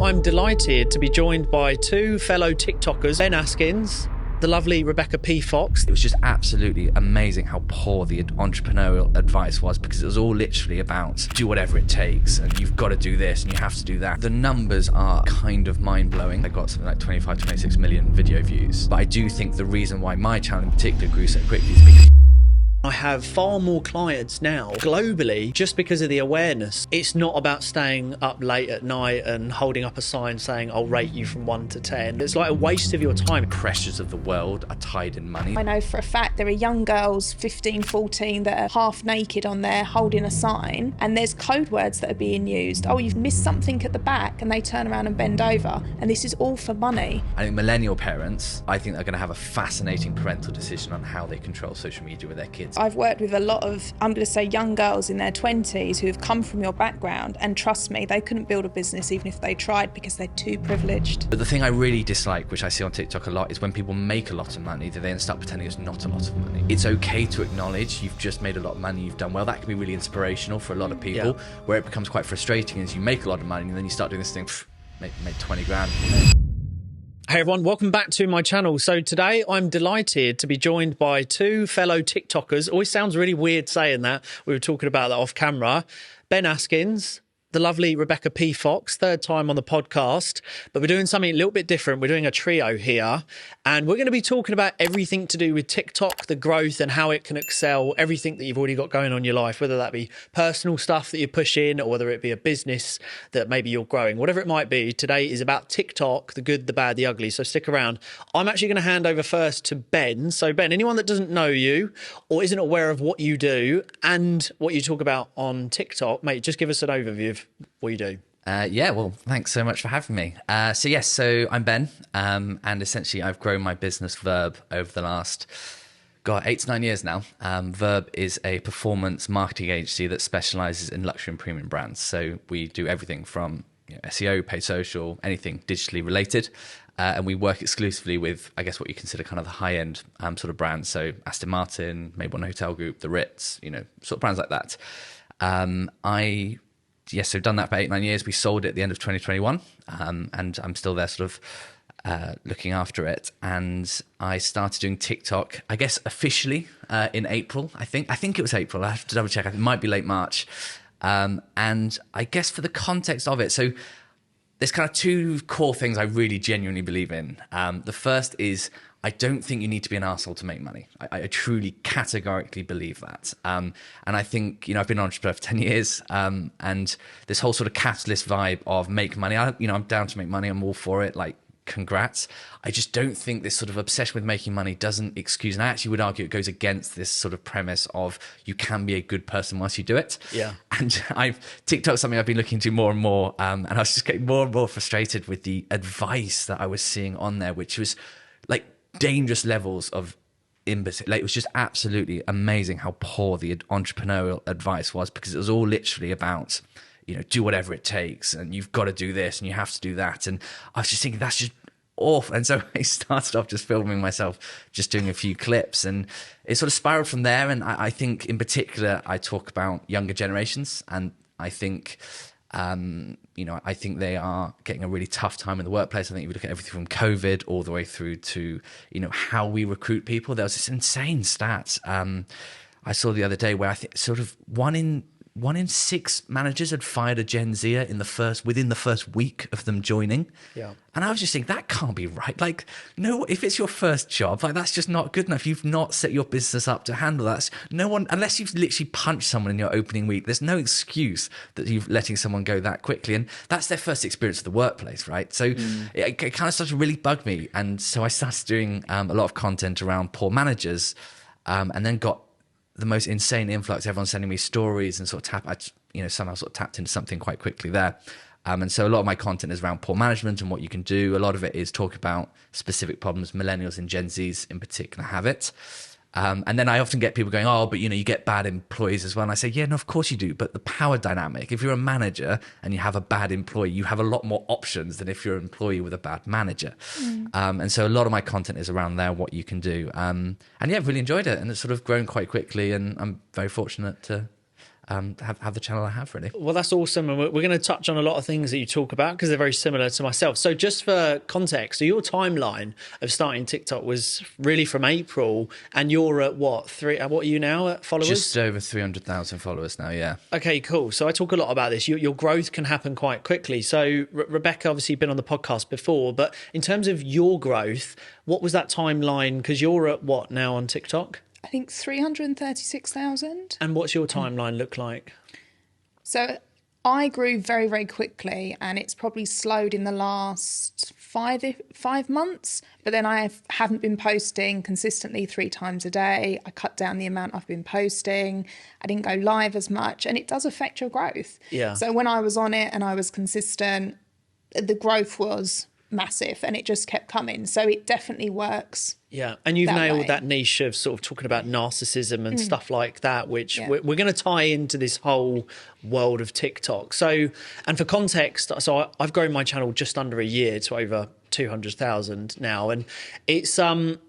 I'm delighted to be joined by two fellow TikTokers, Ben Askins, the lovely Rebecca P. Fox. It was just absolutely amazing how poor the entrepreneurial advice was, because it was all literally about do whatever it takes and you've got to do this and you have to do that. The numbers are kind of mind-blowing. I got something like 25, 26 million video views. But I do think the reason why my channel in particular grew so quickly is because I have far more clients now globally just because of the awareness. It's not about staying up late at night and holding up a sign saying I'll rate you from 1 to 10. It's like a waste of your time. pressures of the world are tied in money. I know for a fact there are young girls, 15, 14, that are half naked on there holding a sign, and there's code words that are being used. Oh, you've missed something at the back, and they turn around and bend over, and this is all for money. I think millennial parents, I think they're going to have a fascinating parental decision on how they control social media with their kids. I've worked with a lot of, I'm going to say, young girls in their 20s who have come from your background, and trust me, they couldn't build a business even if they tried because they're too privileged. But the thing I really dislike, which I see on TikTok a lot, is when people make a lot of money, they then start pretending it's not a lot of money. It's okay to acknowledge you've just made a lot of money, you've done well. That can be really inspirational for a lot of people. Where it becomes quite frustrating is you make a lot of money and then you start doing this thing, made 20 grand. Hey everyone, welcome back to my channel. So today I'm delighted to be joined by two fellow TikTokers. Always sounds really weird saying that. We were talking about that off camera. Ben Askins, the lovely Rebecca P. Fox, third time on the podcast, but we're doing something a little bit different. We're doing a trio here, and we're going to be talking about everything to do with TikTok, the growth and how it can excel everything that you've already got going on in your life, whether that be personal stuff that you push in or whether it be a business that maybe you're growing, whatever it might be. Today is about TikTok, the good, the bad, the ugly. So stick around. I'm actually going to hand over first to Ben. So Ben, anyone that doesn't know you or isn't aware of what you do and what you talk about on TikTok, mate, just give us an overview of what you do. Yeah, well, thanks so much for having me. So I'm Ben, and essentially I've grown my business Verb over the last, 8 to 9 years now. Verb is a performance marketing agency that specializes in luxury and premium brands. So we do everything from SEO, paid social, anything digitally related. And we work exclusively with, I guess, what you consider kind of the high-end sort of brands. So Aston Martin, Mayborn Hotel Group, the Ritz, sort of brands like that. So done that for 8, 9 years. We sold it at the end of 2021, and I'm still there sort of looking after it. And I started doing TikTok, I guess, officially in April, I think. I think it was April. I have to double check. It might be late March. And I guess for the context of it, so there's kind of two core things I really genuinely believe in. The first is I don't think you need to be an arsehole to make money. I truly categorically believe that. And I think, I've been an entrepreneur for 10 years, and this whole sort of capitalist vibe of make money, I'm down to make money. I'm all for it. Like, congrats. I just don't think this sort of obsession with making money doesn't excuse, and I actually would argue it goes against this sort of premise of you can be a good person once you do it. Yeah. And TikTok's something I've been looking to more and more, and I was just getting more and more frustrated with the advice that I was seeing on there, which was like dangerous levels of imbecile. Like, it was just absolutely amazing how poor the entrepreneurial advice was, because it was all literally about do whatever it takes and you've got to do this and you have to do that. And I was just thinking, that's just awful. And so I started off just filming myself, just doing a few clips, and it sort of spiraled from there. And I think in particular, I talk about younger generations, and I think, I think they are getting a really tough time in the workplace. I think if you look at everything from COVID all the way through to, how we recruit people, there was this insane stat I saw the other day where I think sort of one in 6 managers had fired a Gen Zer within the first week of them joining. Yeah. And I was just thinking, that can't be right. Like, no, if it's your first job, like, that's just not good enough. You've not set your business up to handle that. No one, unless you've literally punched someone in your opening week, there's no excuse that you're letting someone go that quickly. And that's their first experience of the workplace, right? So it kind of started to really bug me. And so I started doing a lot of content around poor managers, and then got the most insane influx. Everyone's sending me stories and sort of somehow sort of tapped into something quite quickly there. And so a lot of my content is around poor management and what you can do. A lot of it is talk about specific problems millennials and Gen Zs in particular have it. And then I often get people going, oh, but you get bad employees as well. And I say, yeah, no, of course you do. But the power dynamic, if you're a manager and you have a bad employee, you have a lot more options than if you're an employee with a bad manager. And so a lot of my content is around there, what you can do. And yeah, I've really enjoyed it. And it's sort of grown quite quickly. And I'm very fortunate to have the channel I have, really. Well, that's awesome. And we're going to touch on a lot of things that you talk about because they're very similar to myself. So just for context, so your timeline of starting TikTok was really from April, and you're at what are you now at followers? Just over 300,000 followers now, yeah. Okay, cool. So I talk a lot about this. Your growth can happen quite quickly. So Rebecca, obviously been on the podcast before, but in terms of your growth, what was that timeline? Because you're at what now on TikTok? I think 336,000. And what's your timeline look like? So I grew very, very quickly, and it's probably slowed in the last 5 months. But then I haven't been posting consistently 3 times a day. I cut down the amount I've been posting. I didn't go live as much, and it does affect your growth. Yeah. So when I was on it and I was consistent, the growth was massive, and it just kept coming. So it definitely works. Yeah, and you've nailed way. that niche of sort of talking about narcissism and stuff like that, which Yeah. we're going to tie into this whole world of TikTok. So, and for context, so I've grown my channel just under a year to over 200,000 now, and it's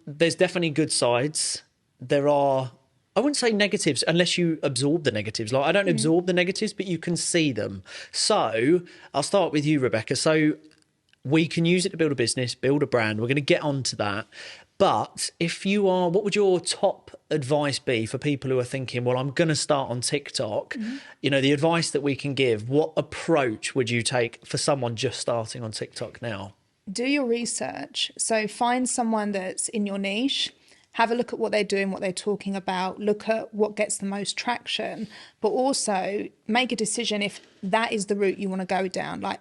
there's definitely good sides. There are, I wouldn't say negatives unless you absorb the negatives. Like I don't absorb the negatives, but you can see them. So I'll start with you, Rebecca. So we can use it to build a business, build a brand. We're going to get onto that. But if you are, what would your top advice be for people who are thinking, well, I'm going to start on TikTok? You know, the advice that we can give, what approach would you take for someone just starting on TikTok now? Do your research. So find someone that's in your niche. Have a look at what they're doing, what they're talking about. Look at what gets the most traction. But also make a decision if that is the route you want to go down. Like,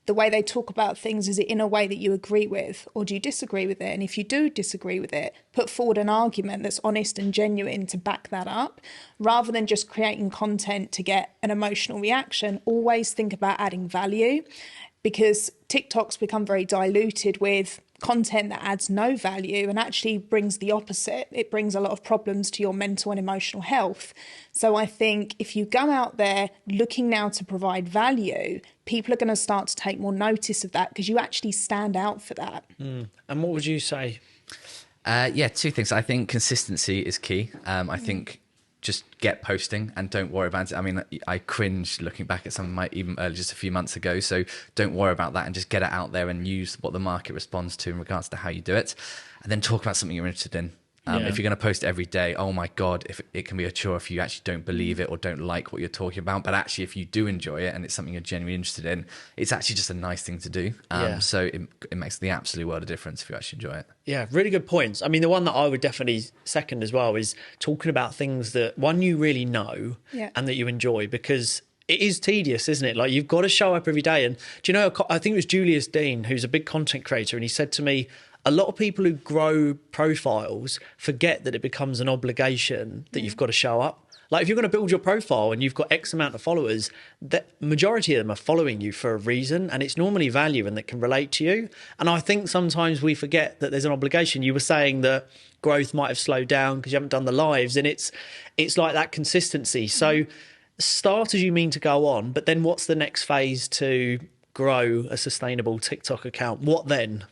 the way they talk about things, is it in a way that you agree with, or do you disagree with it? And if you do disagree with it, put forward an argument that's honest and genuine to back that up, rather than just creating content to get an emotional reaction. Always think about adding value, because TikTok's become very diluted with content that adds no value and actually brings the opposite. It brings a lot of problems to your mental and emotional health. So I think if you go out there looking now to provide value, people are going to start to take more notice of that, because you actually stand out for that. And what would you say? Yeah, 2 things. I think consistency is key. I think just get posting and don't worry about it. I mean, I cringe looking back at some of my even earlier, just a few months ago. So don't worry about that and just get it out there and use what the market responds to in regards to how you do it. And then talk about something you're interested in. If you're going to post every day, oh my God, if it can be a chore if you actually don't believe it or don't like what you're talking about. But actually, if you do enjoy it and it's something you're genuinely interested in, it's actually just a nice thing to do. So it makes the absolute world of difference if you actually enjoy it. Yeah, really good points. I mean, the one that I would definitely second as well is talking about things that, one, you really know and that you enjoy, because it is tedious, isn't it? Like, you've got to show up every day. And do you know, I think it was Julius Dean, who's a big content creator, and he said to me, a lot of people who grow profiles forget that it becomes an obligation that you've got to show up. Like, if you're going to build your profile and you've got X amount of followers, the majority of them are following you for a reason, and it's normally value and that can relate to you. And I think sometimes we forget that there's an obligation. You were saying that growth might have slowed down because you haven't done the lives, and it's like that consistency. So start as you mean to go on, but then what's the next phase to grow a sustainable TikTok account? What then?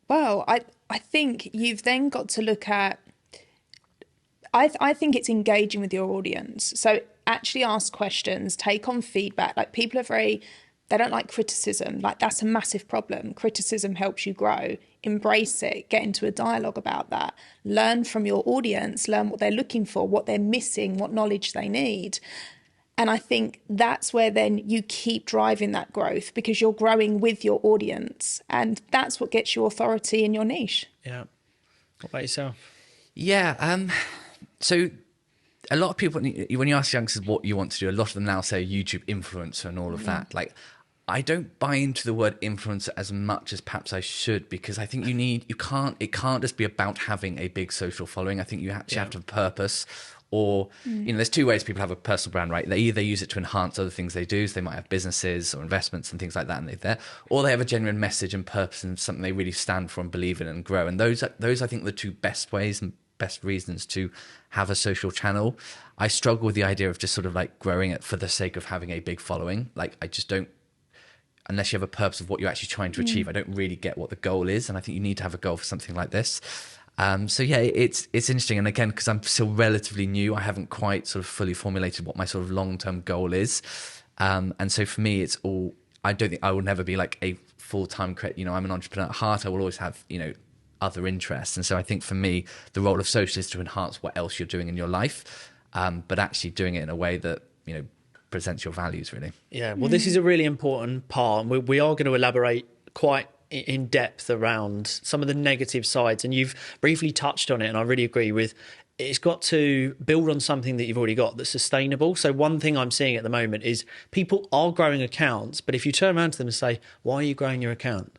Well, I think you've then got to look at, I think it's engaging with your audience. So actually ask questions, take on feedback. Like, people are they don't like criticism. Like, that's a massive problem. Criticism helps you grow. Embrace it, get into a dialogue about that. Learn from your audience, learn what they're looking for, what they're missing, what knowledge they need. And I think that's where then you keep driving that growth, because you're growing with your audience, and that's what gets you authority in your niche. Yeah. What about yourself? Yeah. So a lot of people, when you ask youngsters what you want to do, a lot of them now say YouTube influencer and all of that. Like, I don't buy into the word influencer as much as perhaps I should, because I think it can't just be about having a big social following. I think you actually have to have a purpose. Or, there's 2 ways people have a personal brand, right? They either use it to enhance other things they do, so they might have businesses or investments and things like that, and they're there, or they have a genuine message and purpose and something they really stand for and believe in and grow. And those I think, are the 2 best ways and best reasons to have a social channel. I struggle with the idea of just sort of like growing it for the sake of having a big following. Like, I just don't, unless you have a purpose of what you're actually trying to achieve, I don't really get what the goal is. And I think you need to have a goal for something like this. So yeah, it's interesting. And again, because I'm still relatively new, I haven't quite sort of fully formulated what my sort of long-term goal is. And so for me, it's all, I don't think I will never be like a full-time creator. You know, I'm an entrepreneur at heart. I will always have, you know, other interests. And so I think for me, the role of social is to enhance what else you're doing in your life, but actually doing it in a way that, you know, presents your values really. Yeah, well, this is a really important part. And we are going to elaborate quite in depth around some of the negative sides. And you've briefly touched on it. And I really agree with it's got to build on something that you've already got that's sustainable. So one thing I'm seeing at the moment is people are growing accounts. But if you turn around to them and say, why are you growing your account?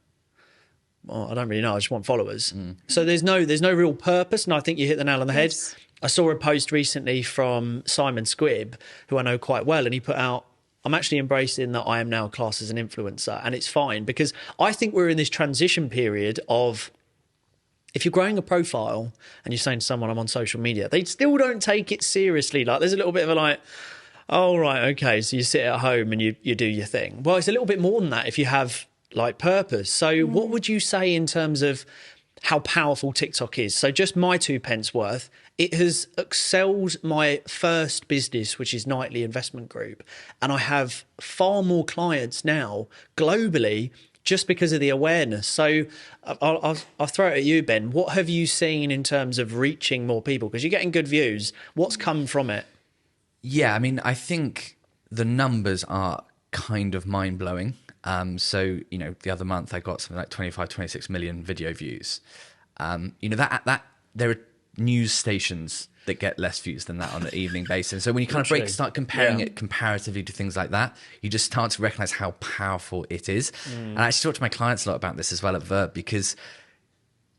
Well, I don't really know. I just want followers. So there's no real purpose. And I think you hit the nail on the head. I saw a post recently from Simon Squibb, who I know quite well, and he put out, I'm actually embracing that I am now classed as an influencer. And it's fine because I think we're in this transition period of, if you're growing a profile and you're saying to someone, I'm on social media, they still don't take it seriously. Like there's a little bit of a like, oh, right, okay. So you sit at home and you do your thing. Well, it's a little bit more than that if you have like purpose. So what would you say in terms of how powerful TikTok is? So just my 2 pence worth, it has excelled my first business, which is Knightley Investment Group. And I have far more clients now globally just because of the awareness. So I'll throw it at you, Ben. What have you seen in terms of reaching more people? Because you're getting good views. What's come from it? Yeah, I mean, I think the numbers are kind of mind-blowing. So, you know, the other month I got something like 25, 26 million video views. You know, that there are news stations that get less views than that on an evening basis. So when you kind of start comparing it comparatively to things like that, you just start to recognize how powerful it is. And I actually talk to my clients a lot about this as well at Verb, because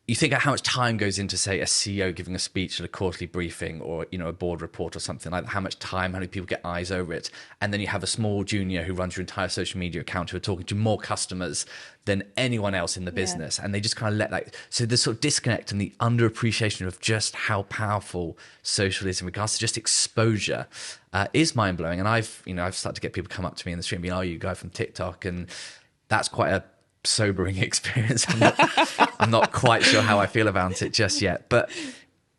you think of how much time goes into, say, a CEO giving a speech at a quarterly briefing or, you know, a board report or something like that, how much time, how many people get eyes over it. And then you have a small junior who runs your entire social media account who are talking to more customers than anyone else in the business. And they just kind of let that. So the sort of disconnect and the underappreciation of just how powerful social is in regards to just exposure is mind blowing. And I've started to get people come up to me in the street and be, oh, you guy from TikTok. And that's quite a sobering experience. I'm not quite sure how I feel about it just yet, but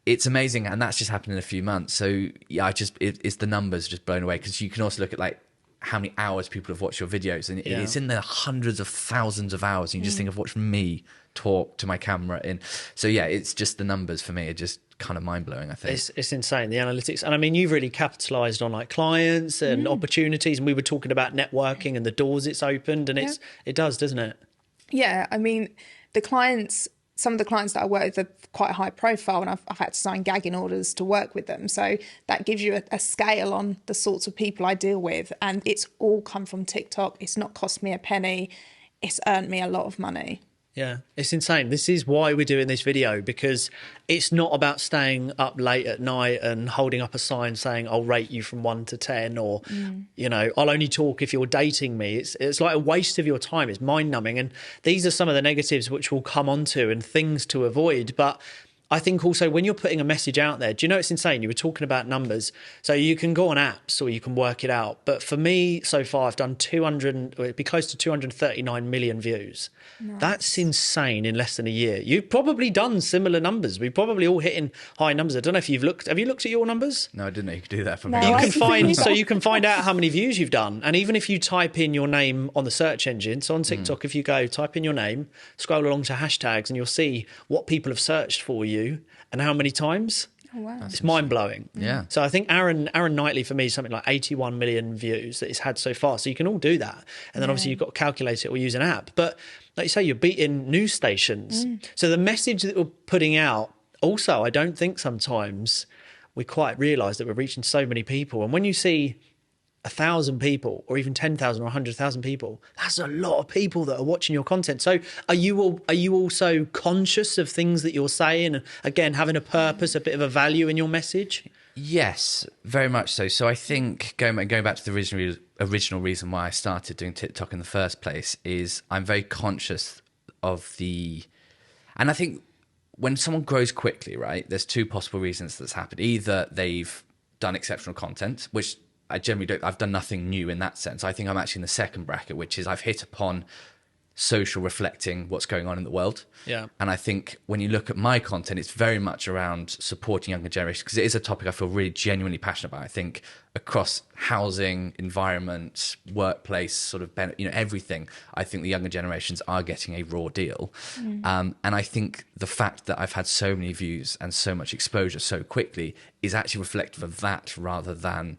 it's amazing. And that's just happened in a few months. So yeah, it's the numbers just blown away, because you can also look at like how many hours people have watched your videos, and it's in the hundreds of thousands of hours. And you just think of watching me talk to my camera in. So yeah, it's just the numbers for me are just kind of mind-blowing, I think. It's insane, the analytics. And I mean, you've really capitalized on like clients and opportunities, and we were talking about networking and the doors it's opened, and it does, doesn't it? Yeah, I mean, some of the clients that I work with are quite high profile, and I've had to sign gagging orders to work with them. So that gives you a scale on the sorts of people I deal with. And it's all come from TikTok. It's not cost me a penny. It's earned me a lot of money. Yeah, it's insane. This is why we're doing this video, because it's not about staying up late at night and holding up a sign saying I'll rate you from 1 to 10, or, you know, I'll only talk if you're dating me. It's like a waste of your time. It's mind numbing. And these are some of the negatives which we'll come on to and things to avoid. But I think also when you're putting a message out there, do you know, it's insane. You were talking about numbers. So you can go on apps or you can work it out. But for me, so far, I've done it'd be close to 239 million views. Nice. That's insane in less than a year. You've probably done similar numbers. We've probably all hitting high numbers. I don't know if you've looked. Have you looked at your numbers? No, I didn't know you could do that for me. You can find out how many views you've done. And even if you type in your name on the search engine, so on TikTok, if you go type in your name, scroll along to hashtags, and you'll see what people have searched for you and how many times. Oh, wow. It's mind-blowing. Yeah. So I think Aaron Knightley, for me, is something like 81 million views that it's had so far. So you can all do that. And then obviously you've got to calculate it or use an app. But like you say, you're beating news stations. So the message that we're putting out, also, I don't think sometimes we quite realise that we're reaching so many people. And when you see 1,000 people or even 10,000 or 100,000 people, that's a lot of people that are watching your content. So are you also conscious of things that you're saying, and again having a purpose, a bit of a value in your message? Yes, very much so. So I think going back to the original reason why I started doing TikTok in the first place is I'm very conscious of and I think when someone grows quickly, right, there's two possible reasons that's happened. Either they've done exceptional content, which I generally don't. I've done nothing new in that sense. I think I'm actually in the second bracket, which is I've hit upon social reflecting what's going on in the world. Yeah. And I think when you look at my content, it's very much around supporting younger generations, because it is a topic I feel really genuinely passionate about. I think across housing, environment, workplace, sort of, everything, I think the younger generations are getting a raw deal. And I think the fact that I've had so many views and so much exposure so quickly is actually reflective of that rather than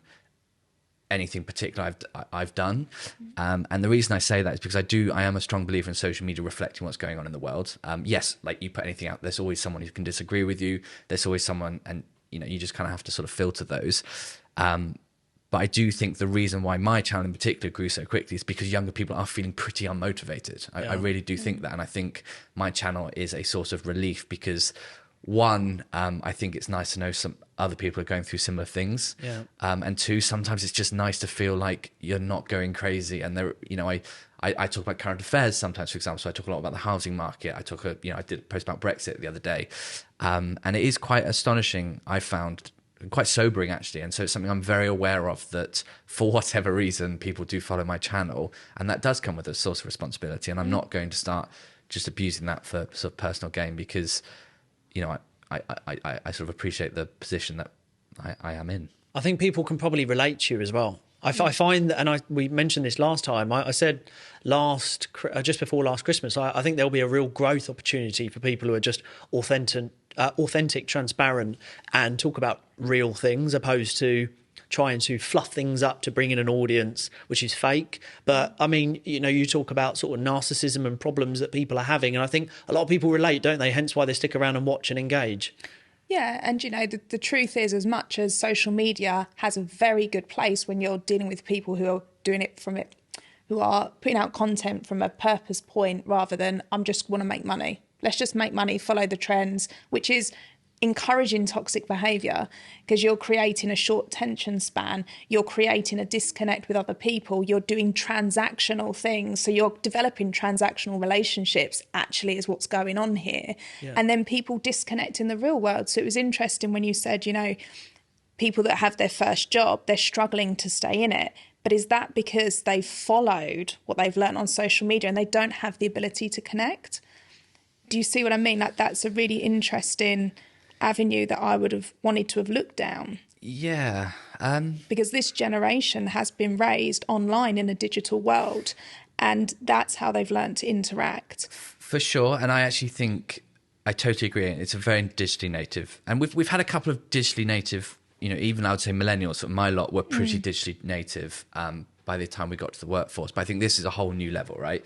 anything particular I've done. And the reason I say that is because I am a strong believer in social media reflecting what's going on in the world. Yes, like you put anything out, there's always someone who can disagree with you. There's always someone, and you just kind of have to sort of filter those. But I do think the reason why my channel in particular grew so quickly is because younger people are feeling pretty unmotivated. I really do think that. And I think my channel is a source of relief because, one, I think it's nice to know some other people are going through similar things. Yeah. And two, sometimes it's just nice to feel like you're not going crazy. And there, I talk about current affairs sometimes, for example. So I talk a lot about the housing market. I did a post about Brexit the other day. And it is quite astonishing, I found, quite sobering actually. And so it's something I'm very aware of, that for whatever reason, people do follow my channel. And that does come with a source of responsibility. And I'm not going to start just abusing that for sort of personal gain, because, I sort of appreciate the position that I am in. I think people can probably relate to you as well. I find that, and we mentioned this last time, I said just before last Christmas, I think there'll be a real growth opportunity for people who are just authentic, transparent, and talk about real things, opposed to trying to fluff things up to bring in an audience which is fake. But I mean, you talk about sort of narcissism and problems that people are having, and I think a lot of people relate, don't they? Hence why they stick around and watch and engage. Yeah, and the truth is, as much as social media has a very good place when you're dealing with people who are doing it who are putting out content from a purpose point rather than I'm just want to make money. Let's just make money, follow the trends, which is encouraging toxic behaviour, because you're creating a short attention span, you're creating a disconnect with other people, you're doing transactional things, so you're developing transactional relationships actually is what's going on here. Yeah. And then people disconnect in the real world. So it was interesting when you said, people that have their first job, they're struggling to stay in it. But is that because they've followed what they've learned on social media and they don't have the ability to connect? Do you see what I mean? Like, that's a really interesting avenue that I would have wanted to have looked down. Yeah. Because this generation has been raised online in a digital world, and that's how they've learned to interact. For sure. And I actually think I totally agree. It's a very digitally native. And we've had a couple of digitally native, even I would say millennials, but my lot were pretty digitally native by the time we got to the workforce. But I think this is a whole new level, right?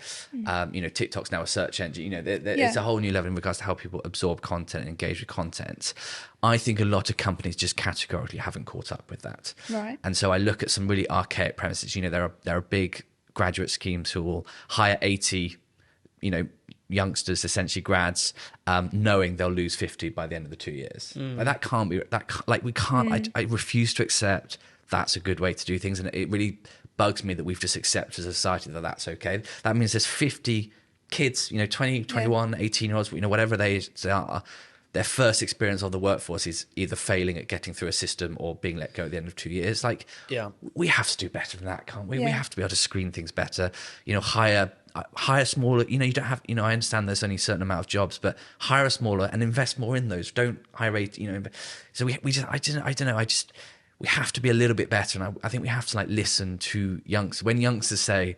TikTok's now a search engine. It's a whole new level in regards to how people absorb content and engage with content. I think a lot of companies just categorically haven't caught up with that. Right. And so I look at some really archaic premises. There are big graduate schemes who will hire 80, youngsters, essentially grads, knowing they'll lose 50 by the end of the 2 years. Like, that can't be, we can't, I refuse to accept that's a good way to do things. And it really bugs me that we've just accepted as a society that that's okay. That means there's 50 kids, 20, 21, 18-year-olds, whatever they are, their first experience of the workforce is either failing at getting through a system or being let go at the end of 2 years. We have to do better than that, can't we? Yeah. We have to be able to screen things better, hire smaller, you don't have, I understand there's only a certain amount of jobs, but hire a smaller and invest more in those. Don't hire, so we have to be a little bit better. And I think we have to listen to youngsters. When youngsters say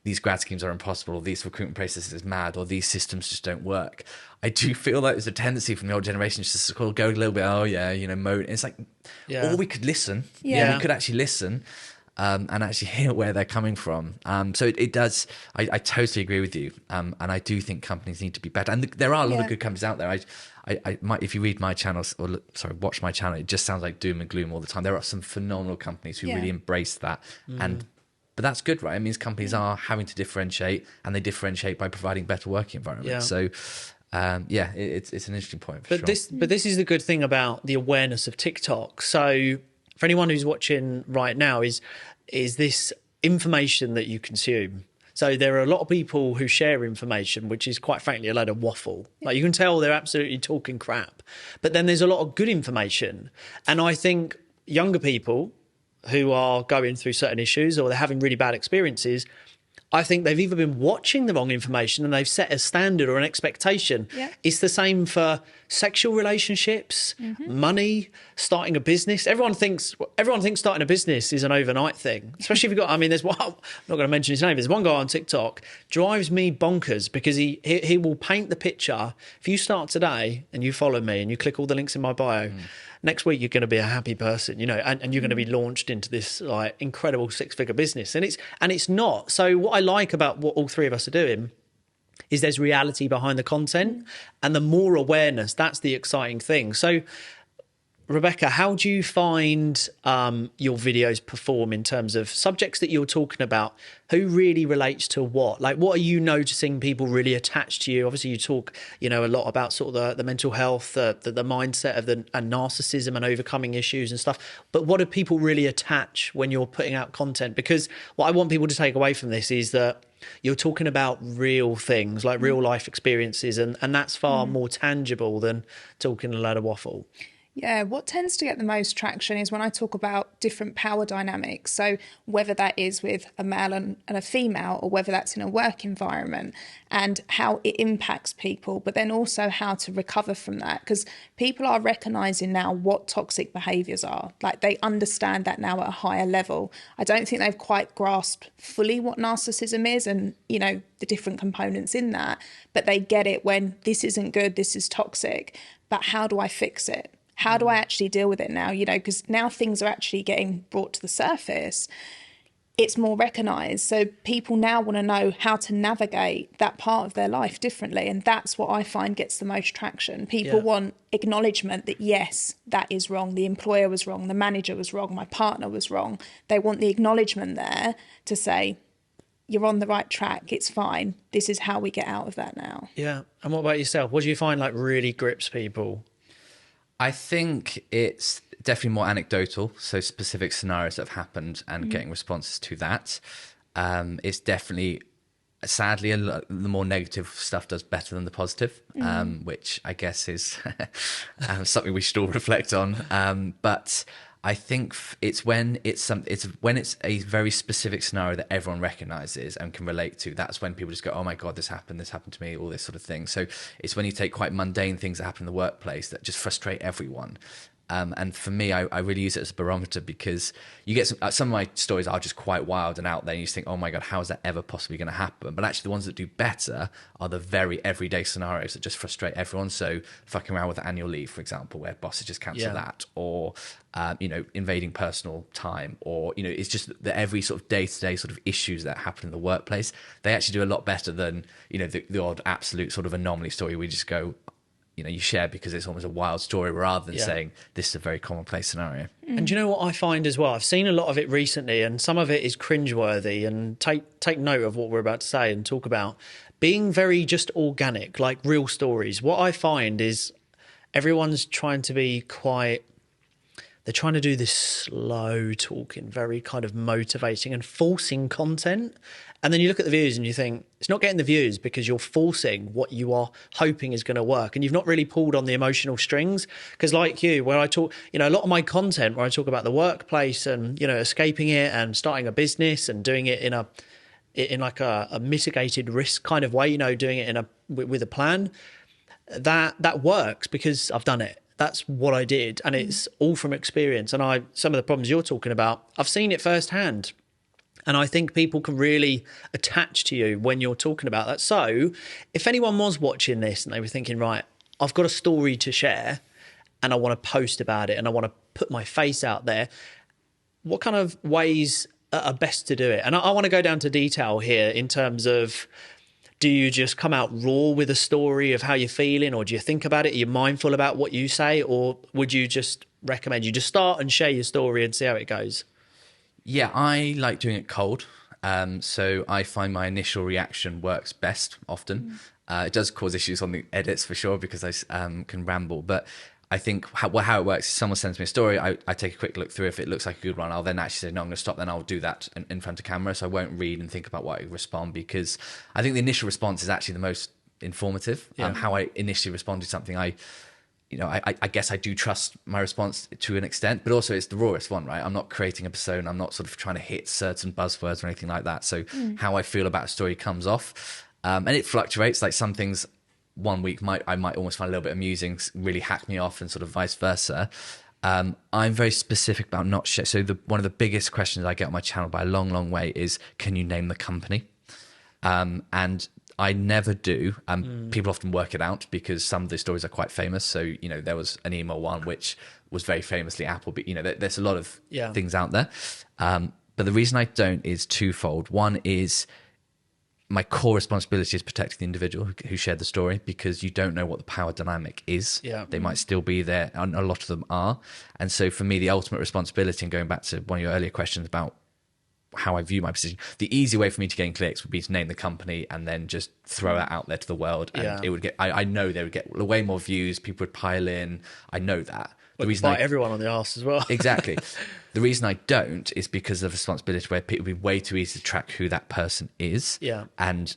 these grad schemes are impossible, or these recruitment processes is mad, or these systems just don't work, I do feel like there's a tendency from the old generation just to go a little bit, mode. It's like, or we could listen. Yeah. We could actually listen and actually hear where they're coming from. So it does, I totally agree with you. And I do think companies need to be better. And there are a lot of good companies out there. If you read my channel, watch my channel, it just sounds like doom and gloom all the time. There are some phenomenal companies who really embrace that. But that's good, right? It means companies are having to differentiate, and they differentiate by providing better working environments. Yeah. So, it's an interesting point. But this is the good thing about the awareness of TikTok. So, for anyone who's watching right now, is this information that you consume. So there are a lot of people who share information, which is quite frankly a load of waffle. Like, you can tell they're absolutely talking crap. But then there's a lot of good information. And I think younger people who are going through certain issues or they're having really bad experiences, I think they've either been watching the wrong information and they've set a standard or an expectation. Yeah. It's the same for sexual relationships, money, starting a business. Everyone thinks starting a business is an overnight thing, especially if you've got, I mean, there's one, I'm not going to mention his name, there's one guy on TikTok, drives me bonkers because he will paint the picture. If you start today and you follow me and you click all the links in my bio, next week you're going to be a happy person, you know, and you're going to be launched into this like incredible 6-figure business. And it's not. So what I like about what all three of us are doing is there's reality behind the content, and the more awareness, that's the exciting thing. So Rebecca, how do you find your videos perform in terms of subjects that you're talking about? Who really relates to what? Like, what are you noticing people really attached to you? Obviously, you talk, you know, a lot about sort of the mental health, the mindset of and narcissism and overcoming issues and stuff. But what do people really attach when you're putting out content? Because what I want people to take away from this is that you're talking about real things, like real life experiences, and that's far more tangible than talking a load of waffle. Yeah, what tends to get the most traction is when I talk about different power dynamics. So whether that is with a male and a female, or whether that's in a work environment, and how it impacts people, but then also how to recover from that. Because people are recognizing now what toxic behaviors are. Like, they understand that now at a higher level. I don't think they've quite grasped fully what narcissism is and, you know, the different components in that, but they get it when this isn't good, this is toxic. But how do I fix it? How do I actually deal with it now? You know, because now things are actually getting brought to the surface. It's more recognised. So people now want to know how to navigate that part of their life differently. And that's what I find gets the most traction. People want acknowledgement that, yes, that is wrong. The employer was wrong. The manager was wrong. My partner was wrong. They want the acknowledgement there to say, you're on the right track. It's fine. This is how we get out of that now. Yeah. And what about yourself? What do you find like really grips people? I think it's definitely more anecdotal, so specific scenarios that have happened and getting responses to that. It's definitely, sadly, the more negative stuff does better than the positive, which I guess is something we should all reflect on. But I think it's when it's a very specific scenario that everyone recognizes and can relate to. That's when people just go, "Oh my God, this happened to me," all this sort of thing. So it's when you take quite mundane things that happen in the workplace that just frustrate everyone. And for me, I really use it as a barometer, because you get some of my stories are just quite wild and out there, and you just think, oh my God, how is that ever possibly going to happen? But actually the ones that do better are the very everyday scenarios that just frustrate everyone. So fucking around with annual leave, for example, where bosses just cancel that, or you know, invading personal time, or, you know, it's just the every sort of day-to-day sort of issues that happen in the workplace. They actually do a lot better than, you know, the odd absolute sort of anomaly story we just go, you know, you share because it's almost a wild story, rather than saying this is a very commonplace scenario. And do you know what I find as well? I've seen a lot of it recently, and some of it is cringeworthy, and take note of what we're about to say and talk about. Being very just organic, like real stories. What I find is everyone's trying to be quite, they're trying to do this slow talking, very kind of motivating and forcing content. And then you look at the views and you think, it's not getting the views because you're forcing what you are hoping is going to work. And you've not really pulled on the emotional strings. Because like you, where I talk, you know, a lot of my content where I talk about the workplace and, you know, escaping it and starting a business and doing it in like a mitigated risk kind of way, you know, doing it with a plan, that works because I've done it. That's what I did. And it's all from experience. And some of the problems you're talking about, I've seen it firsthand. And I think people can really attach to you when you're talking about that. So if anyone was watching this and they were thinking, right, I've got a story to share and I want to post about it and I want to put my face out there, what kind of ways are best to do it? And I want to go down to detail here in terms of, do you just come out raw with a story of how you're feeling, or do you think about it? Are you mindful about what you say, or would you just recommend you just start and share your story and see how it goes? Yeah, I like doing it cold. So I find my initial reaction works best often. It does cause issues on the edits for sure, because I can ramble. But I think how it works is someone sends me a story, I take a quick look through. If it looks like a good one, I'll then actually say, no, I'm going to stop, then I'll do that in front of camera. So I won't read and think about what I respond, because I think the initial response is actually the most informative. How I initially respond to something, you know, I guess I do trust my response to an extent, but also it's the rawest one, right? I'm not creating a persona. I'm not sort of trying to hit certain buzzwords or anything like that. So how I feel about a story comes off, and it fluctuates. Like some things one week I might almost find a little bit amusing, really hack me off, and sort of vice versa. I'm very specific about not share. So one of the biggest questions I get on my channel by a long, long way is, can you name the company? And I never do. People often work it out because some of the stories are quite famous. So, you know, there was an email one which was very famously Apple, but, you know, there's a lot of things out there. But the reason I don't is twofold. One is my core responsibility is protecting the individual who shared the story, because you don't know what the power dynamic is. Yeah. They might still be there, and a lot of them are. And so for me, the ultimate responsibility, and going back to one of your earlier questions about how I view my position, the easy way for me to gain clicks would be to name the company and then just throw it out there to the world, and it would get, I know they would get way more views, people would pile in, I know that. The reason bite everyone on the arse as well. Exactly. The reason I don't is because of the responsibility, where it would be way too easy to track who that person is. Yeah. And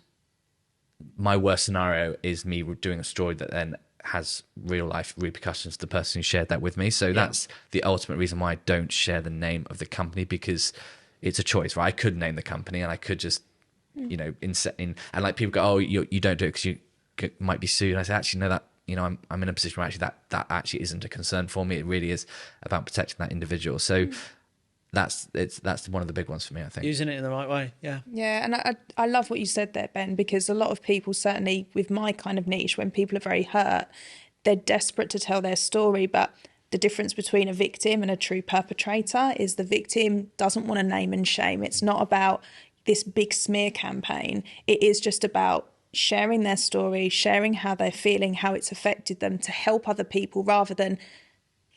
my worst scenario is me doing a story that then has real life repercussions to the person who shared that with me. So that's the ultimate reason why I don't share the name of the company, because it's a choice, right? I could name the company and I could just, you know, and like people go, oh, you don't do it because you might be sued. And I say, actually, no, that, you know, I'm in a position where actually that actually isn't a concern for me. It really is about protecting that individual. So that's one of the big ones for me, I think. Using it in the right way, yeah. Yeah, and I love what you said there, Ben, because a lot of people, certainly with my kind of niche, when people are very hurt, they're desperate to tell their story, but the difference between a victim and a true perpetrator is the victim doesn't want to name and shame. It's not about this big smear campaign. It is just about sharing their story, sharing how they're feeling, how it's affected them, to help other people, rather than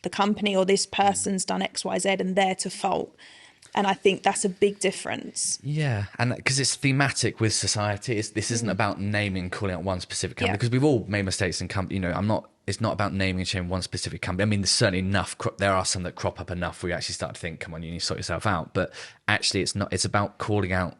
the company or this person's done X, Y, Z and they're to fault. And I think that's a big difference. Yeah, and because it's thematic with society. This isn't about naming, calling out one specific company, because we've all made mistakes in company. You know, it's not about naming and shaming one specific company. I mean, there's certainly enough. There are some that crop up enough where you actually start to think, come on, you need to sort yourself out. But actually, it's not. It's about calling out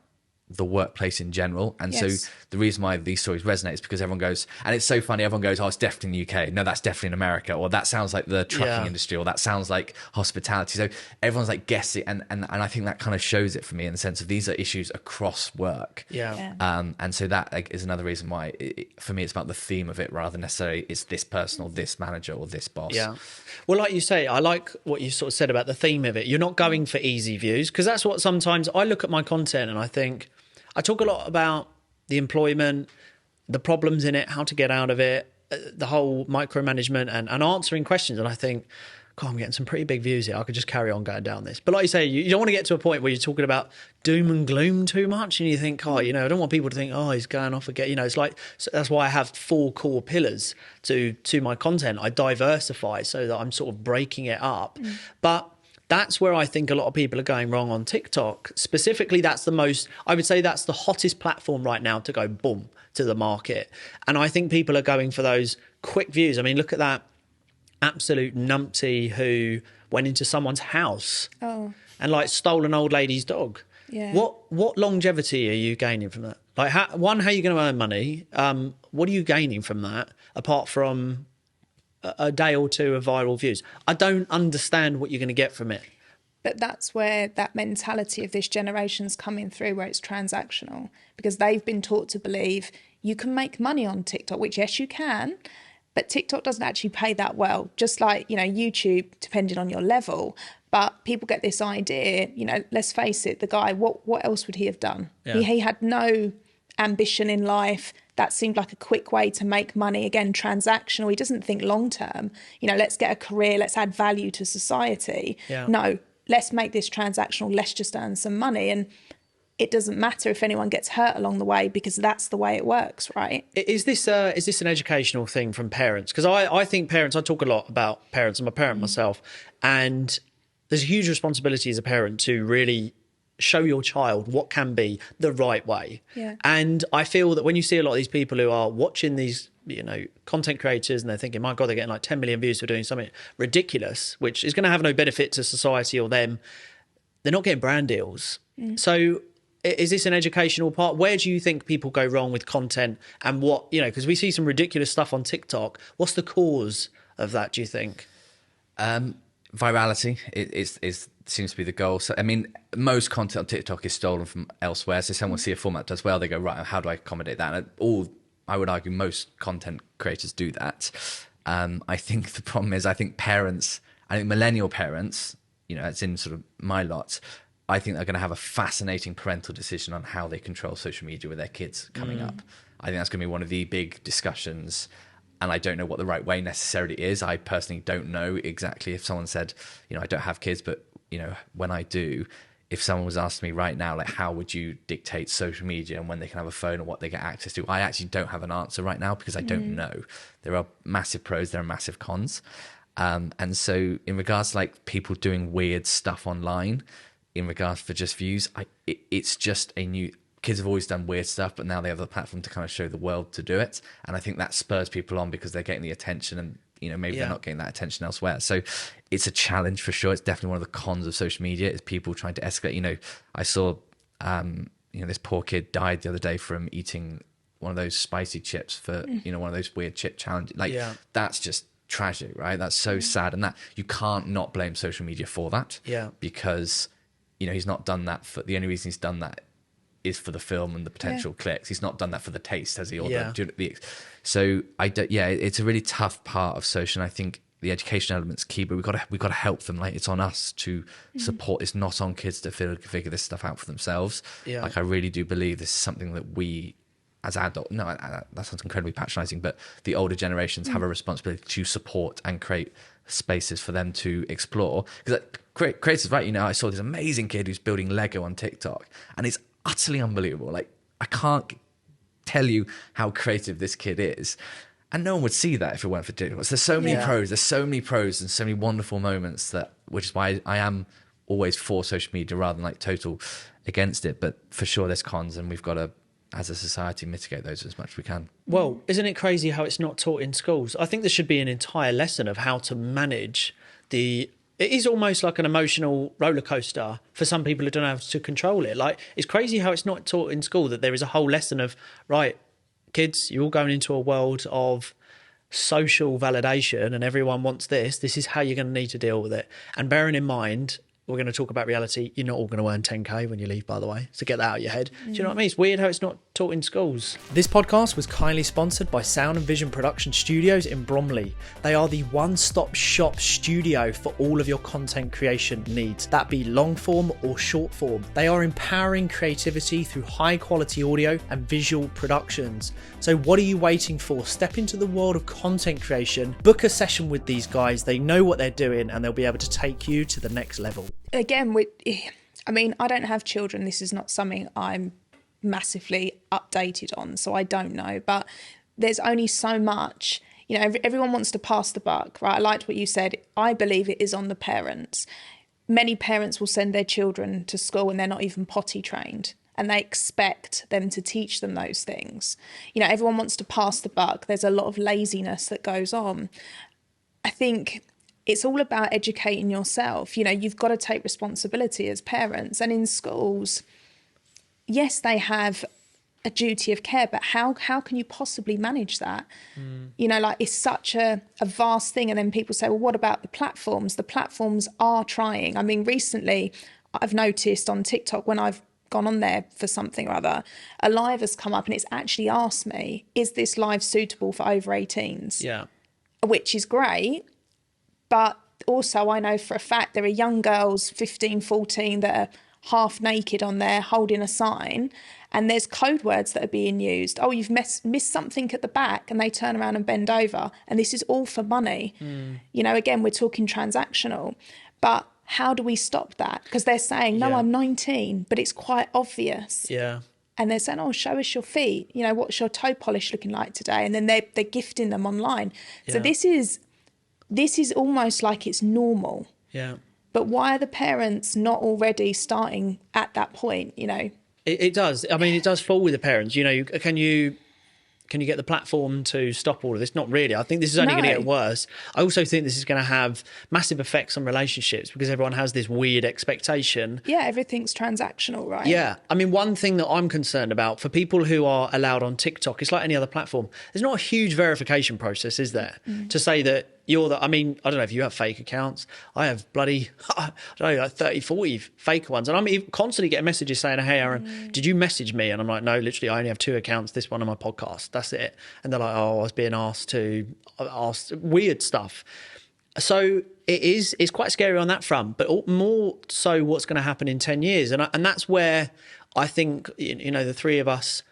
the workplace in general. And so the reason why these stories resonate is because everyone goes, and it's so funny, everyone goes, oh, it's definitely in the UK. No, that's definitely in America. Or that sounds like the trucking industry, or that sounds like hospitality. So everyone's like guessing. And I think that kind of shows it for me, in the sense of these are issues across work. And so that is another reason why for me, it's about the theme of it, rather than necessarily it's this person or this manager or this boss. Yeah. Well, like you say, I like what you sort of said about the theme of it. You're not going for easy views, because that's what sometimes I look at my content and I think, I talk a lot about the employment, the problems in it, how to get out of it, the whole micromanagement and answering questions. And I think, God, I'm getting some pretty big views here. I could just carry on going down this. But like you say, you don't want to get to a point where you're talking about doom and gloom too much. And you think, oh, you know, I don't want people to think, oh, he's going off again. You know, it's like, so that's why I have 4 core pillars to my content. I diversify so that I'm sort of breaking it up. But that's where I think a lot of people are going wrong on TikTok. Specifically, I would say that's the hottest platform right now to go boom to the market. And I think people are going for those quick views. I mean, look at that absolute numpty who went into someone's house and like stole an old lady's dog. Yeah. What longevity are you gaining from that? Like, how are you going to earn money? What are you gaining from that, apart from a day or two of viral views? I don't understand what you're going to get from it. But that's where that mentality of this generation's coming through, where it's transactional, because they've been taught to believe you can make money on TikTok, which, yes, you can, but TikTok doesn't actually pay that well. Just like, you know, YouTube, depending on your level. But people get this idea, you know, let's face it, the guy, what else would he have done? Yeah. He had no ambition in life. That seemed like a quick way to make money. Again, transactional. He doesn't think long term. You know, let's get a career, let's add value to society. Yeah. No, let's make this transactional. Let's just earn some money. And it doesn't matter if anyone gets hurt along the way, because that's the way it works, right? Is this an educational thing from parents? Because I think parents, I talk a lot about parents. I'm a parent myself. And there's a huge responsibility as a parent to really show your child what can be the right way. Yeah. And I feel that when you see a lot of these people who are watching these, you know, content creators, and they're thinking, my God, they're getting like 10 million views for doing something ridiculous, which is going to have no benefit to society or them, they're not getting brand deals. So is this an educational part? Where do you think people go wrong with content, and what, you know, because we see some ridiculous stuff on TikTok. What's the cause of that, do you think? Virality is seems to be the goal. So I mean, most content on TikTok is stolen from elsewhere. So someone see a format does well, they go, right, how do I accommodate that? And I would argue most content creators do that. I think the problem is, I think millennial parents, it's in sort of my lot, I think they're going to have a fascinating parental decision on how they control social media with their kids coming up. I think that's going to be one of the big discussions. And I don't know what the right way necessarily is. I personally don't know exactly. If someone said, I don't have kids, but, when I do, if someone was asking me right now, like, how would you dictate social media and when they can have a phone and what they get access to? I actually don't have an answer right now because I don't know. There are massive pros, there are massive cons. And so in regards to like people doing weird stuff online, in regards for just views, it's just kids have always done weird stuff, but now they have the platform to kind of show the world to do it. And I think that spurs people on because they're getting the attention and, maybe they're not getting that attention elsewhere. So it's a challenge for sure. It's definitely one of the cons of social media is people trying to escalate. I saw, this poor kid died the other day from eating one of those spicy chips for, one of those weird chip challenges. That's just tragic, right? That's so sad. And that you can't not blame social media for that. Yeah. Because, he's not done that the only reason he's done that is for the film and the potential clicks. He's not done that for the taste, has he? So it's a really tough part of social. And I think the education element's key, but we've got to help them. Like, it's on us to support. It's not on kids to figure this stuff out for themselves. Yeah. Like, I really do believe this is something that we, as adults, that sounds incredibly patronising, but the older generations have a responsibility to support and create spaces for them to explore. Because creators, right? I saw this amazing kid who's building Lego on TikTok, and it's utterly unbelievable. Like, I can't tell you how creative this kid is, and no one would see that if it weren't for TikTok. So there's so many pros. There's so many pros and so many wonderful moments which is why I am always for social media rather than like total against it. But for sure, there's cons, and we've got to, as a society, mitigate those as much as we can. Well, isn't it crazy how it's not taught in schools? I think there should be an entire lesson of how to manage it is almost like an emotional roller coaster for some people who don't know how to control it. Like, it's crazy how it's not taught in school, that there is a whole lesson of, right, kids, you're all going into a world of social validation and everyone wants this. This is how you're going to need to deal with it. And bearing in mind, we're going to talk about reality. You're not all going to earn 10K when you leave, by the way. So get that out of your head. Do you know what I mean? It's weird how it's not taught in schools. This podcast was kindly sponsored by Sound and Vision Production Studios in Bromley. They are the one-stop shop studio for all of your content creation needs. That be long form or short form. They are empowering creativity through high quality audio and visual productions. So what are you waiting for? Step into the world of content creation. Book a session with these guys. They know what they're doing and they'll be able to take you to the next level. Again, I don't have children. This is not something I'm massively updated on, so I don't know. But there's only so much, everyone wants to pass the buck, right? I liked what you said. I believe it is on the parents. Many parents will send their children to school and they're not even potty trained, and they expect them to teach them those things. Everyone wants to pass the buck. There's a lot of laziness that goes on. I think it's all about educating yourself. You've got to take responsibility as parents. And in schools, yes, they have a duty of care, but how can you possibly manage that? It's such a vast thing. And then people say, well, what about the platforms? The platforms are trying. I mean, recently I've noticed on TikTok, when I've gone on there for something or other, a live has come up and it's actually asked me, is this live suitable for over 18s? Yeah. Which is great. But also I know for a fact there are young girls, 15, 14, that are half naked on there holding a sign, and there's code words that are being used. Oh, you've missed something at the back, and they turn around and bend over. And this is all for money. Again, we're talking transactional. But how do we stop that? Because they're saying, no, I'm 19, but it's quite obvious. Yeah. And they're saying, oh, show us your feet. What's your toe polish looking like today? And then they're gifting them online. Yeah. So this is almost like it's normal. Yeah. But why are the parents not already starting at that point, It does. I mean, it does fall with the parents. Can you get the platform to stop all of this? Not really. I think this is only going to get worse. I also think this is going to have massive effects on relationships because everyone has this weird expectation. Yeah, everything's transactional, right? Yeah. I mean, one thing that I'm concerned about for people who are allowed on TikTok, it's like any other platform. There's not a huge verification process, is there? To say that I mean, I don't know if you have fake accounts. I have bloody, I don't know, like 30, 40 fake ones. And I'm constantly getting messages saying, hey, Aaron, did you message me? And I'm like, no, literally, I only have 2 accounts, this one on my podcast. That's it. And they're like, oh, I was being asked weird stuff. So it's quite scary on that front, but more so what's going to happen in 10 years. And that's where I think, you know, the three of us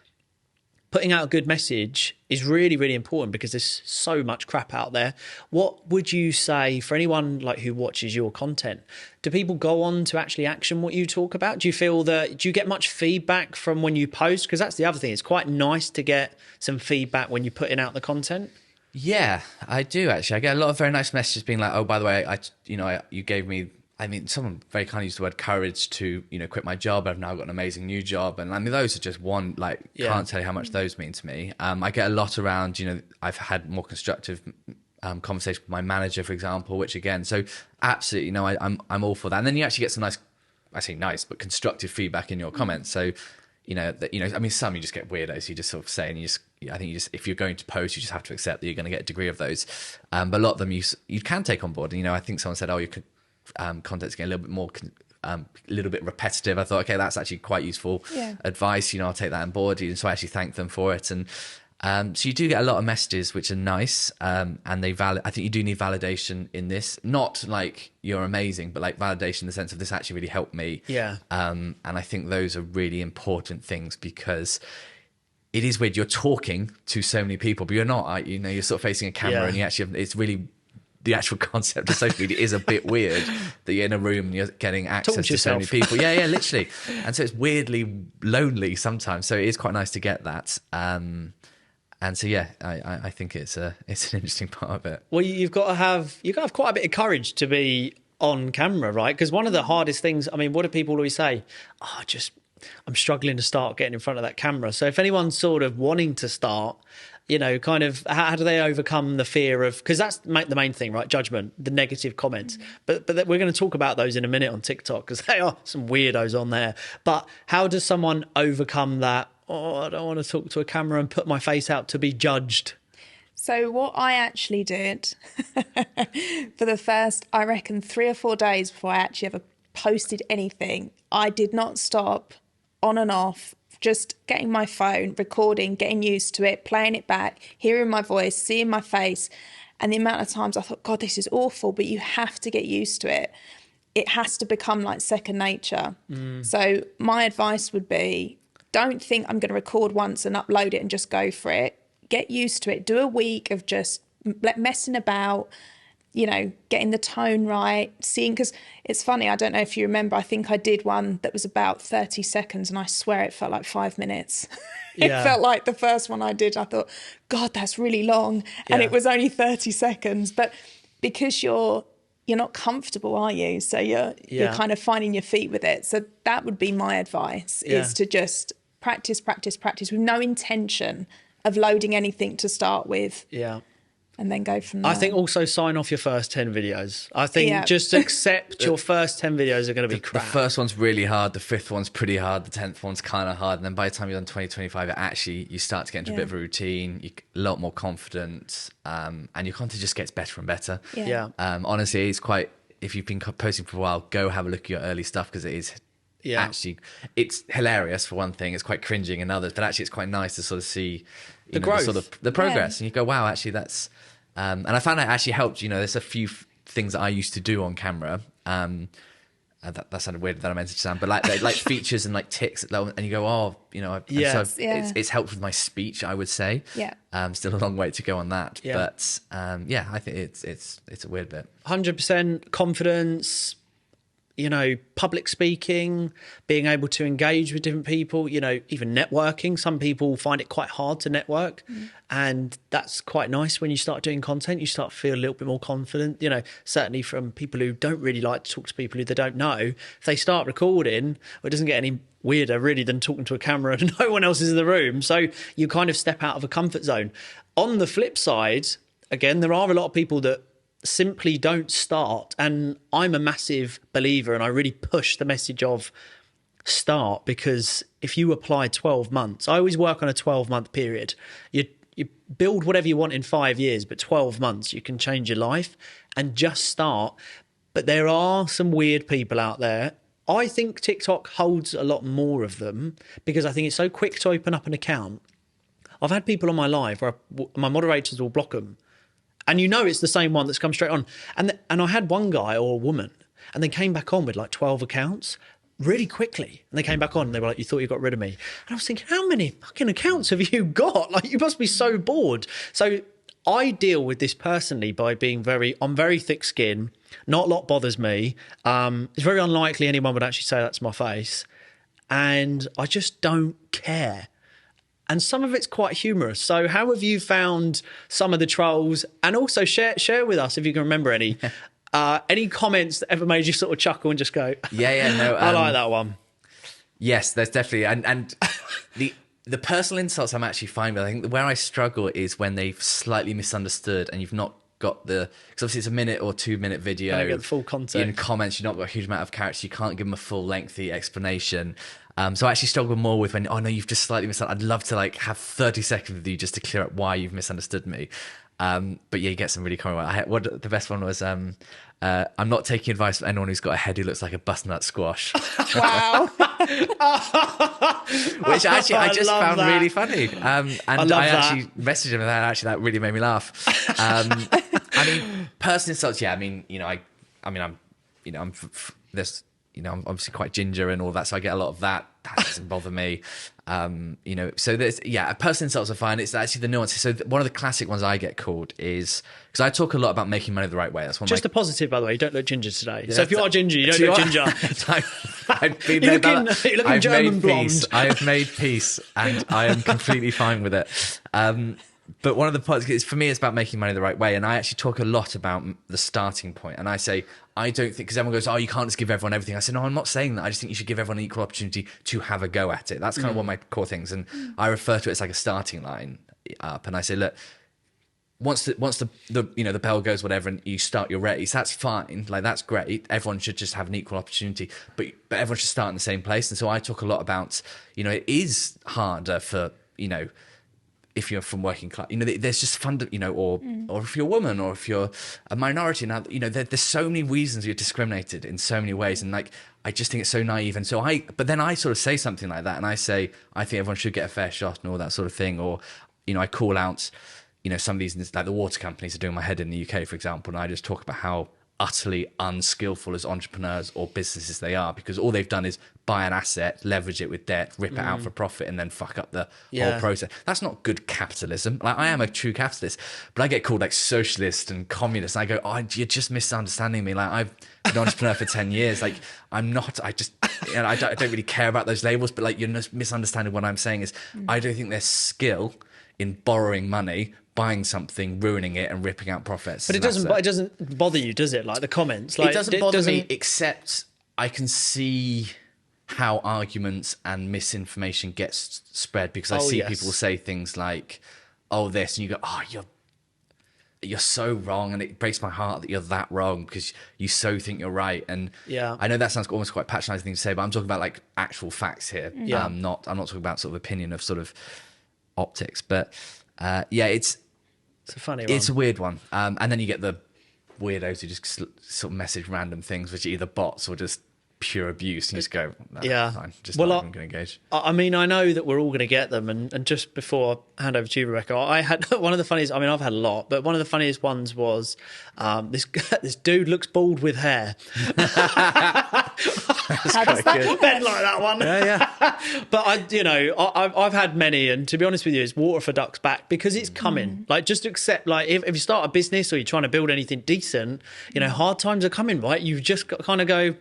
putting out a good message is really, really important because there's so much crap out there. What would you say for anyone like who watches your content? Do people go on to actually action what you talk about? Do you get much feedback from when you post? Because that's the other thing. It's quite nice to get some feedback when you're putting out the content. Yeah, I do actually. I get a lot of very nice messages being like, oh, by the way, you gave me, I mean, someone very kindly used the word courage to, you know, quit my job. I've now got an amazing new job. And I mean, those are just one, like, can't tell you how much those mean to me. I get a lot around, you know, I've had more constructive conversation with my manager, for example, which again, so absolutely, you know, I'm all for that. And then you actually get some nice, I say nice, but constructive feedback in your comments. So, I mean, some you just get weirdos. You just sort of say, and I think if you're going to post, you just have to accept that you're going to get a degree of those. But a lot of them you can take on board. And, you know, I think someone said, oh, your content's getting a little bit more, a little bit repetitive. I thought, okay, that's actually quite useful advice. You know, I'll take that on board. And so I actually thank them for it. And so you do get a lot of messages which are nice, and I think you do need validation in this, not like you're amazing, but like validation in the sense of this actually really helped me. And I think those are really important things because it is weird. You're talking to so many people, but you're not. You know, you're sort of facing a camera, and you actually it's really the actual concept of social media is a bit weird that you're in a room and you're getting access to so many people. Yeah, literally. And so it's weirdly lonely sometimes. So it is quite nice to get that. And so, yeah, I think it's an interesting part of it. Well, you've got to have quite a bit of courage to be on camera, right? Because one of the hardest things, I mean, what do people always say? Oh, I'm struggling to start getting in front of that camera. So if anyone's sort of wanting to start, you know, kind of how do they overcome the fear of, because that's the main thing, right? Judgment, the negative comments. But we're going to talk about those in a minute on TikTok because they are some weirdos on there. But how does someone overcome that? Oh, I don't want to talk to a camera and put my face out to be judged. So what I actually did for the first, I reckon, 3 or 4 days before I actually ever posted anything, I did not stop on and off, just getting my phone, recording, getting used to it, playing it back, hearing my voice, seeing my face. And the amount of times I thought, God, this is awful, but you have to get used to it. It has to become like second nature. So my advice would be, don't think I'm going to record once and upload it and just go for it. Get used to it. Do a week of just messing about, you know, getting the tone right, seeing, because it's funny, I don't know if you remember, I think I did one that was about 30 seconds and I swear it felt like 5 minutes. It felt like the first one I did, I thought, God, that's really long. And it was only 30 seconds. But because you're not comfortable, are you? So you're kind of finding your feet with it. So that would be my advice, is to just practice with no intention of loading anything to start with. And then go from there. I think also sign off your first 10 videos. I think just accept your first 10 videos are going to be crap. The first one's really hard. The 5th one's pretty hard. The 10th one's kind of hard. And then by the time you're done 20, 25, you start to get into a bit of a routine. You're a lot more confident. And your content just gets better and better. Honestly, it's quite, if you've been posting for a while, go have a look at your early stuff because it is actually, it's hilarious for one thing. It's quite cringing in others, but actually it's quite nice to sort of see the growth, the progress. And you go, wow, actually that's... and I found it actually helped. You know, there's a few things that I used to do on camera. That sounded weird that I meant to sound, but like features and like ticks, and you go, oh, you know, it's helped with my speech, I would say. Still a long way to go on that, but I think it's a weird bit. 100% confidence. You know, public speaking, being able to engage with different people, you know, even networking. Some people find it quite hard to network. And that's quite nice when you start doing content. You start to feel a little bit more confident, you know, certainly from people who don't really like to talk to people who they don't know. If they start recording, it doesn't get any weirder really than talking to a camera and no one else is in the room. So you kind of step out of a comfort zone. On the flip side, again, there are a lot of people that simply don't start, and I'm a massive believer, and I really push the message of start, because if you apply 12 months, I always work on a 12-month period. you build whatever you want in 5 years, but 12 months you can change your life and just start. But there are some weird people out there. I think TikTok holds a lot more of them because I think it's so quick to open up an account. I've had people on my live where my moderators will block them, and you know it's the same one that's come straight on. And I had one guy or a woman, and they came back on with like 12 accounts really quickly. And they came back on and they were like, you thought you got rid of me? And I was thinking, how many fucking accounts have you got? Like, you must be so bored. So I deal with this personally by being on very thick skin. Not a lot bothers me. It's very unlikely anyone would actually say that to my face. And I just don't care. And some of it's quite humorous. So how have you found some of the trolls? And also share with us, if you can remember any comments that ever made you sort of chuckle and just go, no, I like that one. Yes, there's definitely, and the personal insults I'm actually fine with. I think where I struggle is when they've slightly misunderstood and you've not got because obviously it's a 1 or 2 minute video. Don't get the full context. In comments, you've not got a huge amount of character. You can't give them a full lengthy explanation. So I actually struggle more with when, oh no, you've just slightly misunderstood. I'd love to like have 30 seconds with you just to clear up why you've misunderstood me. But yeah, you get some really common ones. The best one was, I'm not taking advice from anyone who's got a head who looks like a button-nut squash. Wow. Which actually I just found that. really funny. And I actually messaged him, and that really made me laugh. I mean, personal insults. Yeah, I'm obviously quite ginger and all that, so I get a lot of that. That doesn't bother me. So there's, personal insults are fine. It's actually the nuances. So one of the classic ones I get called is, because I talk a lot about making money the right way. That's one. Just a positive, by the way. You don't look ginger today. Yeah, so if you are ginger, you don't look ginger. You're looking German blonde. I have made peace, and I am completely fine with it. But one of the parts, for me, it's about making money the right way. And I actually talk a lot about the starting point. And I say, I don't think, because everyone goes, oh, you can't just give everyone everything. I said, no, I'm not saying that. I just think you should give everyone an equal opportunity to have a go at it. That's kind of one of my core things. And I refer to it as like a starting line up. And I say, look, once the bell goes, whatever, and you start your race, that's fine. Like, that's great. Everyone should just have an equal opportunity, but everyone should start in the same place. And so I talk a lot about, it is harder for, if you're from working class, there's just or if you're a woman, or if you're a minority. Now, there's so many reasons you're discriminated in so many ways, and like I just think it's so naive. And so but then I sort of say something like that, and I say I think everyone should get a fair shot and all that sort of thing, or I call out some of these, like the water companies are doing my head in the UK, for example, and I just talk about how utterly unskillful as entrepreneurs or businesses they are, because all they've done is buy an asset, leverage it with debt, rip it out for profit, and then fuck up the whole process. That's not good capitalism. Like, I am a true capitalist, but I get called like socialist and communist, and I go, oh, you're just misunderstanding me. Like, I've been an entrepreneur for 10 years. Like, I'm not, I don't really care about those labels, but like, you're misunderstanding what I'm saying is I don't think there's skill in borrowing money, buying something, ruining it, and ripping out profits. But it doesn't bother you, does it? Like the comments, like, it doesn't bother me, except I can see how arguments and misinformation gets spread, because I see people say things like, "Oh, this," and you go, "Oh, you're so wrong," and it breaks my heart that you're that wrong because you so think you're right. And I know that sounds almost quite patronising thing to say, but I'm talking about like actual facts here. I'm not talking about sort of opinion of sort of optics, but it's a funny one. It's a weird one. And then you get the weirdos who just sort of message random things, which are either bots or just pure abuse, and you just go, fine, just not even going to engage. I mean, I know that we're all going to get them, and just before I hand over to you, Rebecca, I had one of the funniest, I mean, I've had a lot, but one of the funniest ones was this dude looks bald with hair. How does that look? Ben like that one. Yeah. But I've had many, and to be honest with you, it's water for ducks back, because it's coming. Like, just accept, like, if you start a business or you're trying to build anything decent, hard times are coming, right? You've just got to kind of go,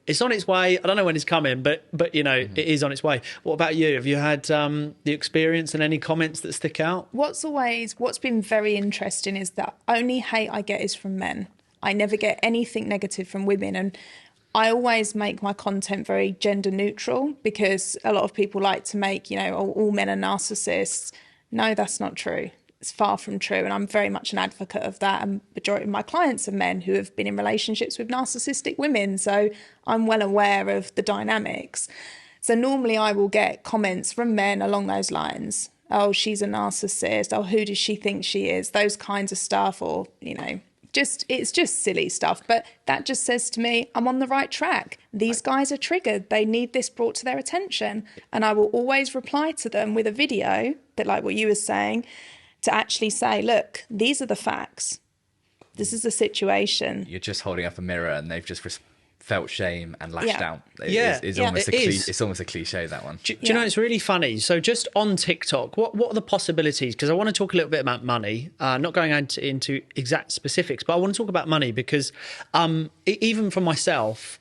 it's on its way. I don't know when it's coming, but it is on its way. What about you? Have you had the experience and any comments that stick out? What's been very interesting is that only hate I get is from men. I never get anything negative from women, and I always make my content very gender neutral, because a lot of people like to make, all men are narcissists. No, that's not true. It's far from true, and I'm very much an advocate of that. And majority of my clients are men who have been in relationships with narcissistic women, so I'm well aware of the dynamics. So normally I will get comments from men along those lines. oh, she's a narcissist, oh, who does she think she is, those kinds of stuff, or, you know, it's just silly stuff. But that just says to me, I'm on the right track. These guys are triggered. They need this brought to their attention. And I will always reply to them with a video, a bit like what you were saying, to actually say, look, these are the facts. This is the situation. You're just holding up a mirror and they've just felt shame and lashed out. It's almost a cliche, that one. Do you know, it's really funny. So just on TikTok, what are the possibilities? Because I want to talk a little bit about money, not going into exact specifics, but I want to talk about money because even for myself,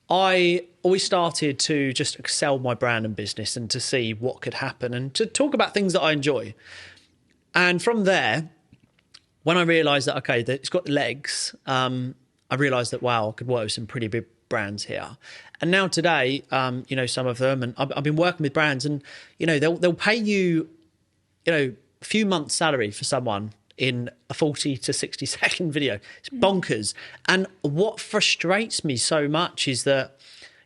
I always started to just excel my brand and business and to see what could happen and to talk about things that I enjoy. And from there, when I realised that, okay, that it's got legs, I realised that, wow, I could work with some pretty big brands here. And now today, you know, some of them, and I've been working with brands and, you know, they'll pay you, you know, a few months' salary for someone in a 40 to 60 second video. It's bonkers. And what frustrates me so much is that,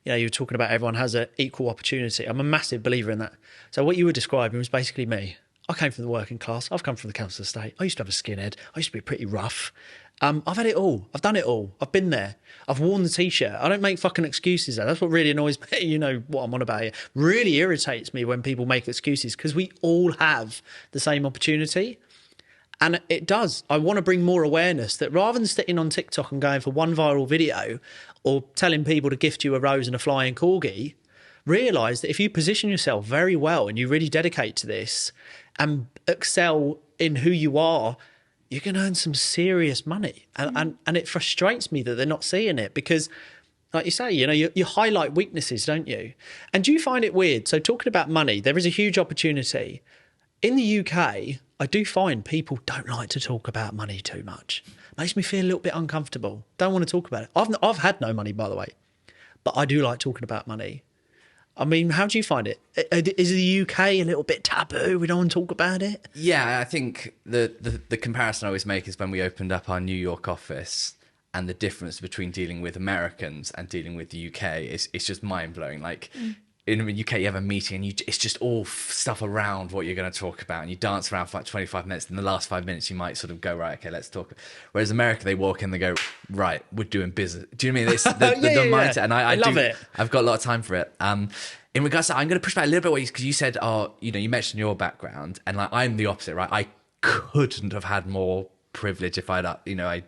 you know, you were talking about everyone has an equal opportunity. I'm a massive believer in that. So what you were describing was basically me. I came from the working class. I've come from the council estate. I used to have a skinhead. I used to be pretty rough. I've had it all. I've done it all. I've been there. I've worn the T-shirt. I don't make fucking excuses. That's what really annoys me. You know what I'm on about here. Really irritates me when people make excuses because we all have the same opportunity. And it does. I want to bring more awareness that rather than sitting on TikTok and going for one viral video or telling people to gift you a rose and a flying corgi, realise that if you position yourself very well and you really dedicate to this and excel in who you are, you can earn some serious money. And it frustrates me that they're not seeing it because, like you say, you know, you highlight weaknesses, don't you? And do you find it weird? So talking about money, there is a huge opportunity. In the UK, I do find people don't like to talk about money too much. Makes me feel a little bit uncomfortable. Don't want to talk about it. I've had no money, by the way, but I do like talking about money. I mean, how do you find it? Is the UK a little bit taboo? We don't want to talk about it? Yeah, I think the comparison I always make is when we opened up our New York office and the difference between dealing with Americans and dealing with the UK it's just mind-blowing. Like, in the UK, you have a meeting and it's just all stuff around what you're going to talk about and you dance around for like 25 minutes. In the last 5 minutes, you might sort of go, right, okay, let's talk. Whereas America, they walk in, they go, right, we're doing business. Do you know what I mean? It's the mindset. And I love it. I've got a lot of time for it. In regards to, I'm going to push back a little bit because you said, you know, you mentioned your background and like, I'm the opposite, right? I couldn't have had more privilege if I'd, you know,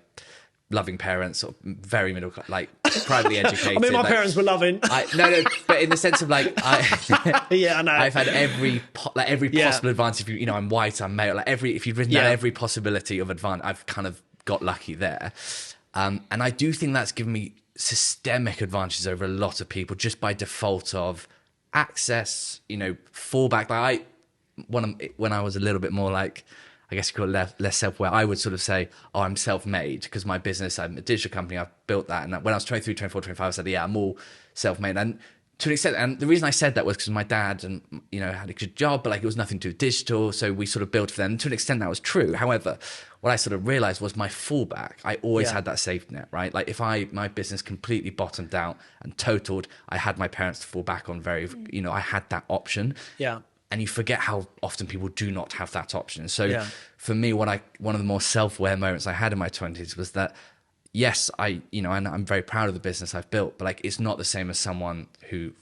loving parents, sort of very middle class, like privately educated. I mean, my parents were loving. No, but in the sense of like, yeah, I know. I've had every possible advantage. You know, I'm white, I'm male. Like if you've written down every possibility of advantage, I've kind of got lucky there. And I do think that's given me systemic advantages over a lot of people just by default of access, you know, fallback. Like when I was a little bit more like, I guess you call it less self-aware, I would sort of say, oh, I'm self-made because my business, I'm a digital company, I've built that. And when I was 23, 24, 25, I said, yeah, I'm all self-made. And to an extent, and the reason I said that was because my dad and, you know, had a good job, but like it was nothing to do with digital. So we sort of built for them. And to an extent, that was true. However, what I sort of realized was my fallback. I always had that safety net, right? Like if my business completely bottomed out and totaled, I had my parents to fall back on you know, I had that option. Yeah. And you forget how often people do not have that option. So for me, one of the more self-aware moments I had in my 20s was that, yes, you know, and I'm very proud of the business I've built, but like, it's not the same as someone who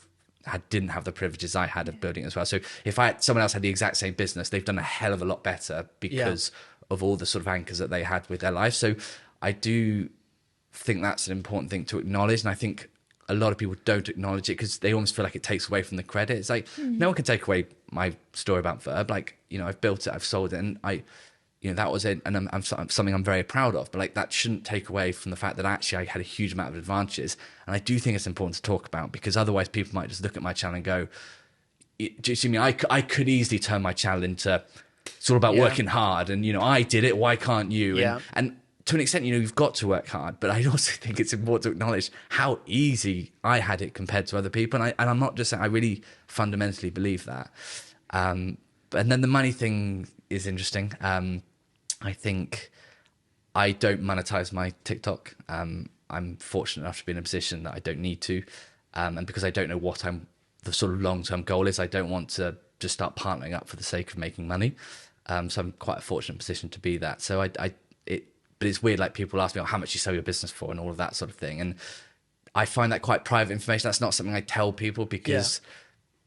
didn't have the privileges I had of building it as well. So if someone else had the exact same business, they've done a hell of a lot better because of all the sort of anchors that they had with their life. So I do think that's an important thing to acknowledge. And I think a lot of people don't acknowledge it because they almost feel like it takes away from the credit. It's like, no one can take away my story about Verb. Like, you know, I've built it, I've sold it, and you know, that was it. And I'm something I'm very proud of, but like that shouldn't take away from the fact that actually I had a huge amount of advantages. And I do think it's important to talk about because otherwise people might just look at my channel and go, do you see me? I could easily turn my channel into, it's all about working hard and, you know, I did it, why can't you? Yeah. And to an extent, you know, you've got to work hard, but I also think it's important to acknowledge how easy I had it compared to other people. And I'm not just saying, I really fundamentally believe that. And then the money thing is interesting. I think I don't monetize my TikTok. I'm fortunate enough to be in a position that I don't need to. And because I don't know what the sort of long-term goal is, I don't want to just start partnering up for the sake of making money. So I'm quite a fortunate position to be that. So but it's weird, like people ask me, how much you sell your business for and all of that sort of thing. And I find that quite private information. That's not something I tell people because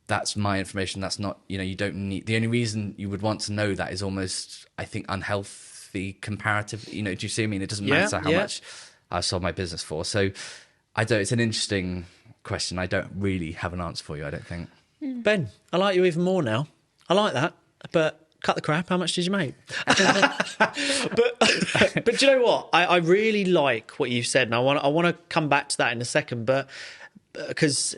that's my information. That's not, you don't need, the only reason you would want to know that is almost, I think, unhealthy comparative. Do you see what I mean? It doesn't matter how much I sold my business for. So it's an interesting question. I don't really have an answer for you, I don't think. Ben, I like you even more now. I like that, but cut the crap. How much did you make? but do you know what? I really like what you've said, and I want to come back to that in a second. But because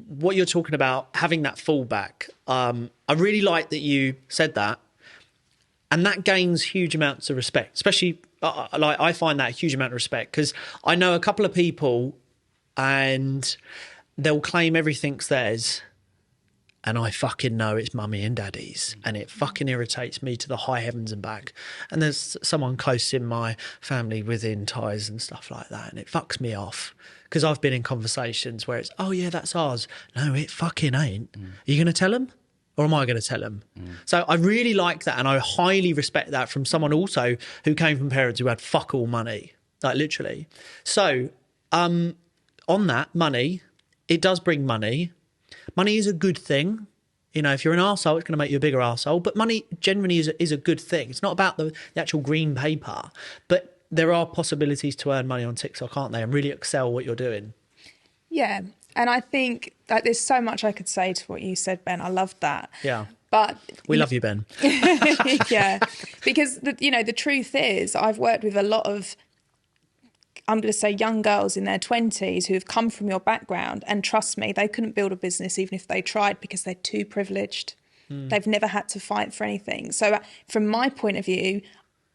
what you're talking about, having that fallback, I really like that you said that, and that gains huge amounts of respect. Especially, I find that a huge amount of respect because I know a couple of people, and they'll claim everything's theirs. And I fucking know it's mummy and daddy's, and it fucking irritates me to the high heavens and back. And there's someone close in my family within ties and stuff like that, and it fucks me off because I've been in conversations where it's, oh yeah, that's ours. No, it fucking ain't. Are you going to tell them, or am I going to tell them? So I really like that, and I highly respect that from someone also who came from parents who had fuck all money, like literally. So on that, money, it does bring money. Money is a good thing. If you're an arsehole, it's going to make you a bigger arsehole. But money generally is a good thing. It's not about the actual green paper. But there are possibilities to earn money on TikTok, aren't they? And really excel what you're doing. Yeah. And I think that there's so much I could say to what you said, Ben. I loved that. Yeah. But we love you, Ben. Yeah. Because, the truth is I've worked with a lot of, I'm going to say, young girls in their 20s who have come from your background, and trust me, they couldn't build a business even if they tried because they're too privileged. They've never had to fight for anything. So from my point of view,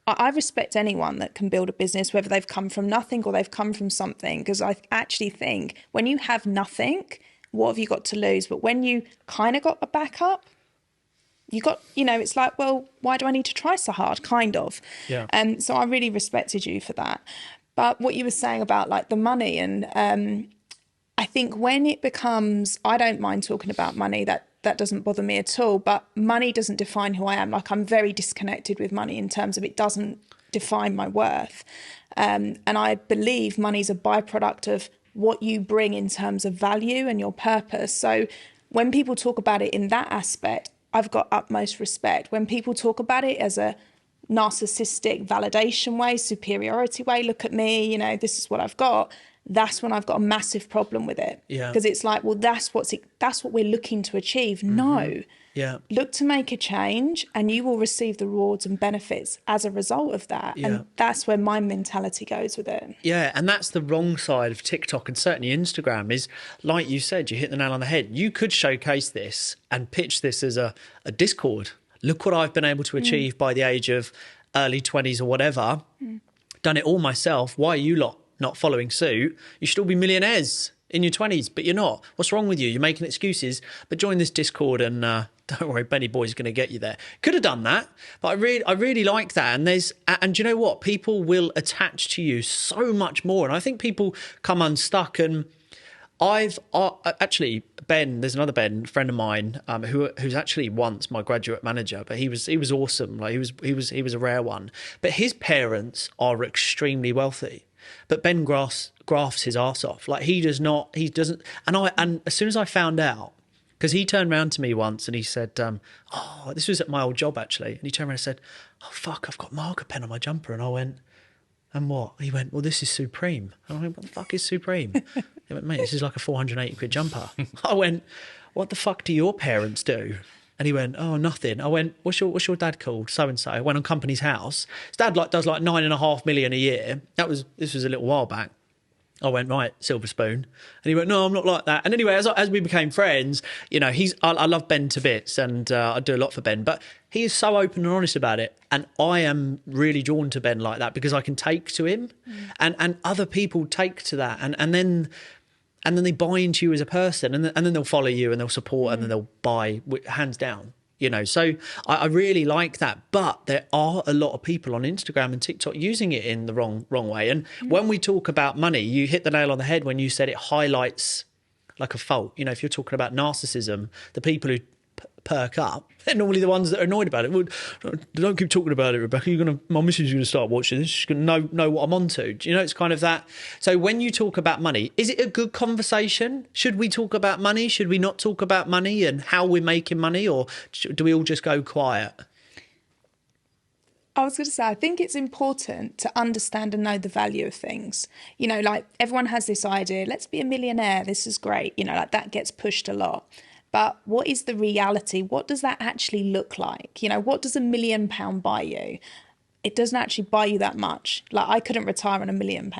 I respect anyone that can build a business, whether they've come from nothing or they've come from something, because I actually think when you have nothing, what have you got to lose? But when you kind of got a backup, you got, it's like, well, why do I need to try so hard? Kind of. Yeah. So I really respected you for that. But what you were saying about like the money, and I think when it becomes, I don't mind talking about money, that doesn't bother me at all, but money doesn't define who I am. Like, I'm very disconnected with money in terms of it doesn't define my worth. And I believe money's a byproduct of what you bring in terms of value and your purpose. So when people talk about it in that aspect, I've got utmost respect. When people talk about it as a narcissistic validation way, superiority way, look at me, this is what I've got, that's when I've got a massive problem with it. Yeah. Because it's like, well, that's what we're looking to achieve. No. Yeah. Look to make a change, and you will receive the rewards and benefits as a result of that. Yeah. And that's where my mentality goes with it. Yeah, and that's the wrong side of TikTok, and certainly Instagram is, like you said, you hit the nail on the head. You could showcase this and pitch this as a Discord. Look what I've been able to achieve by the age of early 20s or whatever. Done it all myself. Why are you lot not following suit? You should all be millionaires in your 20s, but you're not. What's wrong with you? You're making excuses. But join this Discord and don't worry, Benny Boy's going to get you there. Could have done that, but I really like that. And do you know what? People will attach to you so much more. And I think people come unstuck. And I've actually, Ben, there's another Ben, friend of mine, who's actually once my graduate manager, but he was awesome. Like he was a rare one. But his parents are extremely wealthy. But Ben grafts his arse off. Like he doesn't. And as soon as I found out, because he turned around to me once and he said, "Oh, this was at my old job actually." And he turned around and said, "Oh fuck, I've got marker pen on my jumper." And I went, "And what?" He went, "Well, this is Supreme." And I went, "What the fuck is Supreme?" He went, "Mate, this is like a 480 quid jumper." I went, "What the fuck do your parents do?" And he went, "Oh, nothing." I went, what's your dad called? So and so. I went on company's house. His dad does like 9.5 million a year. This was a little while back. I went, "Right, silver spoon." And he went, "No, I'm not like that." And anyway, as we became friends, I love Ben to bits, and I do a lot for Ben, but he is so open and honest about it. And I am really drawn to Ben like that because I can take to him, and other people take to that, and then they buy into you as a person, and then they'll follow you and they'll support and then they'll buy hands down. So I really like that. But there are a lot of people on Instagram and TikTok using it in the wrong way. And when we talk about money, you hit the nail on the head when you said it highlights like a fault. If you're talking about narcissism, the people who perk up, they're normally the ones that are annoyed about it. Well, don't keep talking about it, Rebecca. My missus is going to start watching this. She's going to know what I'm onto. Do you know, it's kind of that. So when you talk about money, is it a good conversation? Should we talk about money? Should we not talk about money and how we're making money? Or do we all just go quiet? I was going to say, I think it's important to understand and know the value of things. You know, like everyone has this idea, let's be a millionaire, this is great. You know, like that gets pushed a lot. But what is the reality? What does that actually look like? You know, what does £1 million buy you? It doesn't actually buy you that much. Like I couldn't retire on £1 million.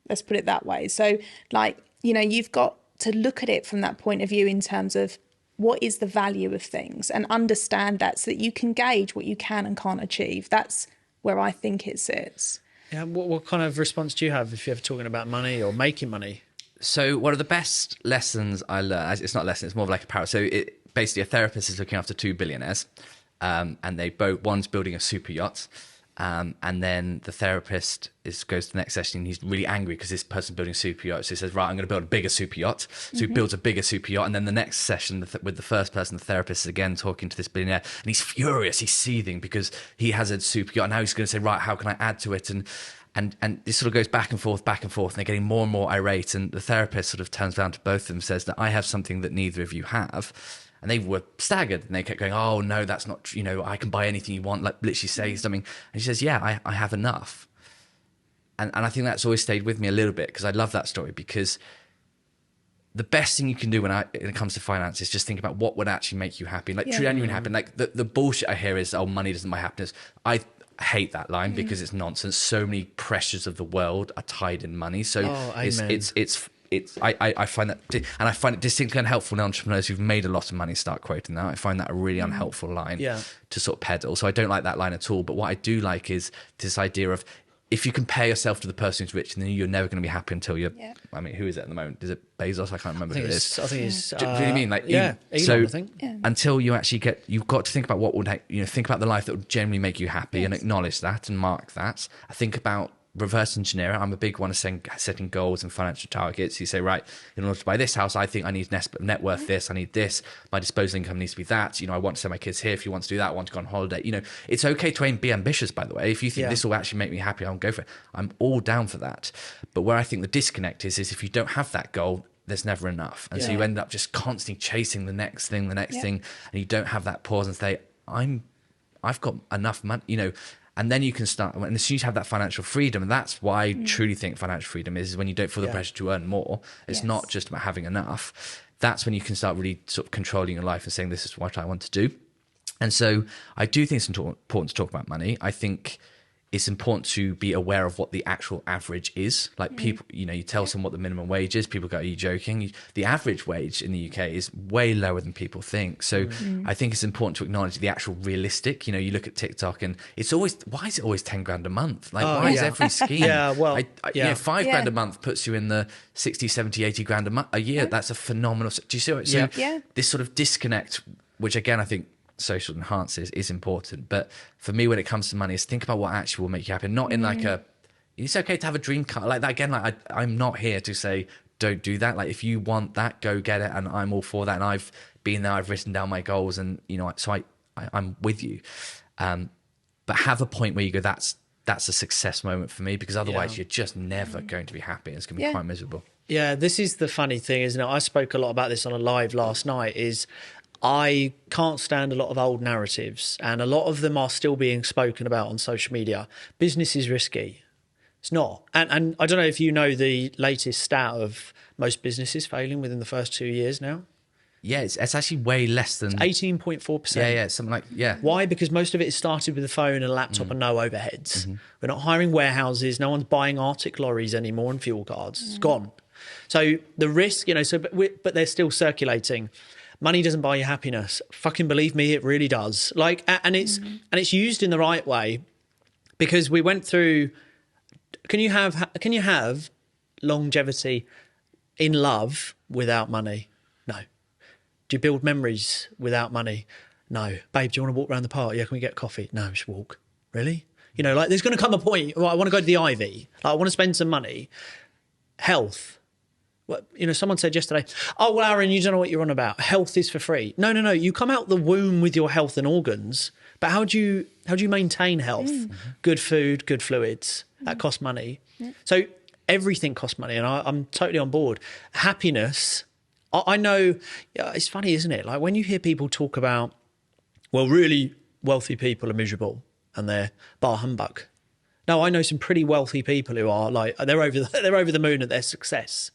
Let's put it that way. So like, you know, you've got to look at it from that point of view in terms of what is the value of things and understand that so that you can gauge what you can and can't achieve. That's where I think it sits. Yeah. What kind of response do you have if you're ever talking about money or making money? So one of the best lessons I learned, it's not a lesson, it's more of like a parable. So basically a therapist is looking after two billionaires and one's building a super yacht. And then the therapist goes to the next session and he's really angry because this person's building a super yacht. So he says, right, I'm going to build a bigger super yacht. So he builds a bigger super yacht. And then the next session with the first person, the therapist is again talking to this billionaire and he's furious. He's seething because he has a super yacht. And now he's going to say, right, how can I add to it? And this sort of goes back and forth, and they're getting more and more irate. And the therapist sort of turns around to both of them and says that I have something that neither of you have. And they were staggered and they kept going, oh, no, that's not true. You know, I can buy anything you want, like literally say something. And she says, yeah, I have enough. And I think that's always stayed with me a little bit because I love that story because the best thing you can do when it comes to finance is just think about what would actually make you happy. Like genuine happy. Like the bullshit I hear is, oh, money doesn't buy happiness. I hate that line because it's nonsense. So many pressures of the world are tied in money. So I find that, and I find it distinctly unhelpful in entrepreneurs who've made a lot of money start quoting that. I find that a really unhelpful line to sort of peddle. So I don't like that line at all. But what I do like is this idea of if you compare yourself to the person who's rich, then you're never going to be happy until you're. Yeah. I mean, who is it at the moment? Is it Bezos? I can't remember who it is. I think it's. Do you know what I mean? Like, Elon, so I think. Yeah. Until you actually you've got to think about what would, think about the life that would generally make you happy and acknowledge that and mark that. I think about reverse engineer. I'm a big one of setting goals and financial targets. You say, right, in order to buy this house, I think I need net worth this, I need this, my disposable income needs to be that, I want to send my kids here. If you want to do that, I want to go on holiday. It's okay to be ambitious, by the way. If you think this will actually make me happy, I'll go for it. I'm all down for that. But where I think the disconnect is if you don't have that goal, there's never enough. And so you end up just constantly chasing the next thing, and you don't have that pause and say, I've got enough money, and then you can start, and as soon as you have that financial freedom, and that's why I truly think financial freedom is when you don't feel the pressure to earn more. It's not just about having enough. That's when you can start really sort of controlling your life and saying, this is what I want to do. And so I do think it's important to talk about money. I think it's important to be aware of what the actual average is. Like people, you tell someone what the minimum wage is, people go, are you joking? The average wage in the UK is way lower than people think. So I think it's important to acknowledge the actual realistic. You look at TikTok and it's always, why is it always 10 grand a month? Like why is every scheme? $5 grand a month puts you in the 60, 70, 80 grand a year. That's a phenomenal, do you see what? So this sort of disconnect, which again, I think, social enhancers is important, but for me when it comes to money is think about what actually will make you happy, not in like it's okay to have a dream car like that. Again, like I'm not here to say don't do that. Like if you want that, go get it, and I'm all for that, and I've been there, I've written down my goals, and so I'm with you, but have a point where you go, that's a success moment for me, because otherwise you're just never going to be happy. It's going to be quite miserable. This is the funny thing, isn't it? I spoke a lot about this on a live last night. I can't stand a lot of old narratives, and a lot of them are still being spoken about on social media. Business is risky. It's not. And I don't know if you know the latest stat of most businesses failing within the first 2 years now. Yeah, it's actually way less than... 18.4%. Yeah, something like, Why? Because most of it is started with a phone and a laptop and no overheads. We're not hiring warehouses. No one's buying Arctic lorries anymore and fuel cards. It's gone. So the risk, but they're still circulating. Money doesn't buy you happiness. Fucking believe me, it really does. Like, and it's used in the right way, because we went through. Can you have longevity in love without money? No. Do you build memories without money? No. Babe, do you want to walk around the park? Yeah. Can we get coffee? No, just walk. Really? Like there's going to come a point. Well, I want to go to the Ivy. Like, I want to spend some money. Health. someone said yesterday, oh, well, Aaron, you don't know what you're on about. Health is for free. No. You come out the womb with your health and organs, but how do you maintain health? Good food, good fluids. That costs money. So everything costs money, and I'm totally on board. Happiness, I know, it's funny, isn't it? Like when you hear people talk about, well, really wealthy people are miserable and they're bar humbug. No, I know some pretty wealthy people who are like, they're over the moon at their success.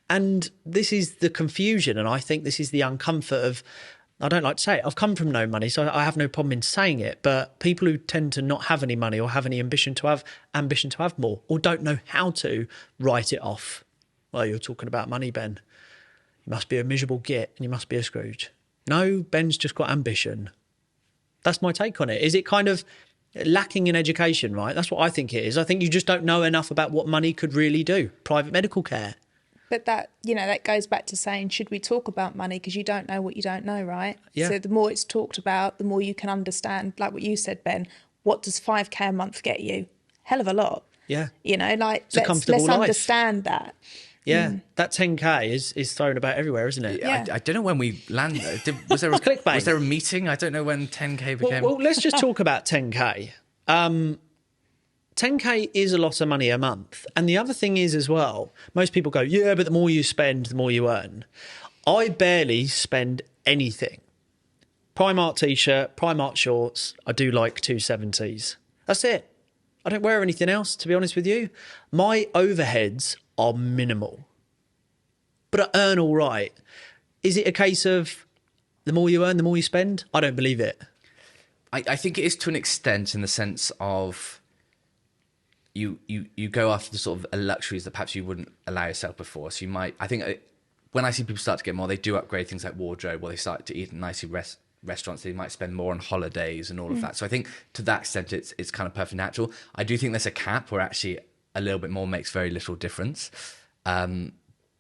And this is the confusion. And I think this is the uncomfort of, I don't like to say it, I've come from no money, so I have no problem in saying it. But people who tend to not have any money or have any ambition to have more, or don't know how to write it off. Well, you're talking about money, Ben. You must be a miserable git and you must be a Scrooge. No, Ben's just got ambition. That's my take on it. Is it kind of lacking in education, right? That's what I think it is. I think you just don't know enough about what money could really do. Private medical care. But that goes back to saying, should we talk about money? Because you don't know what you don't know, right? Yeah. So the more it's talked about, the more you can understand, like what you said, Ben, what does 5K a month get you? Hell of a lot. Yeah. Let's life. understand that. Yeah, that 10K is thrown about everywhere, isn't it? Yeah. I don't know when we landed. Was there clickbait. Was there a meeting? I don't know when 10K became. Well, let's just talk about 10K. 10K is a lot of money a month. And the other thing is as well, most people go, yeah, but the more you spend, the more you earn. I barely spend anything. Primark t-shirt, Primark shorts. I do like 270s. That's it. I don't wear anything else, to be honest with you. My overheads are minimal, but I earn all right. Is it a case of the more you earn, the more you spend? I don't believe it. I think it is to an extent, in the sense of you go after the sort of luxuries that perhaps you wouldn't allow yourself before. So you might, I think when I see people start to get more, they do upgrade things like wardrobe, or they start to eat in nicer restaurants. They might spend more on holidays and all of that. So I think to that extent, it's kind of perfectly natural. I do think there's a cap where actually a little bit more makes very little difference. But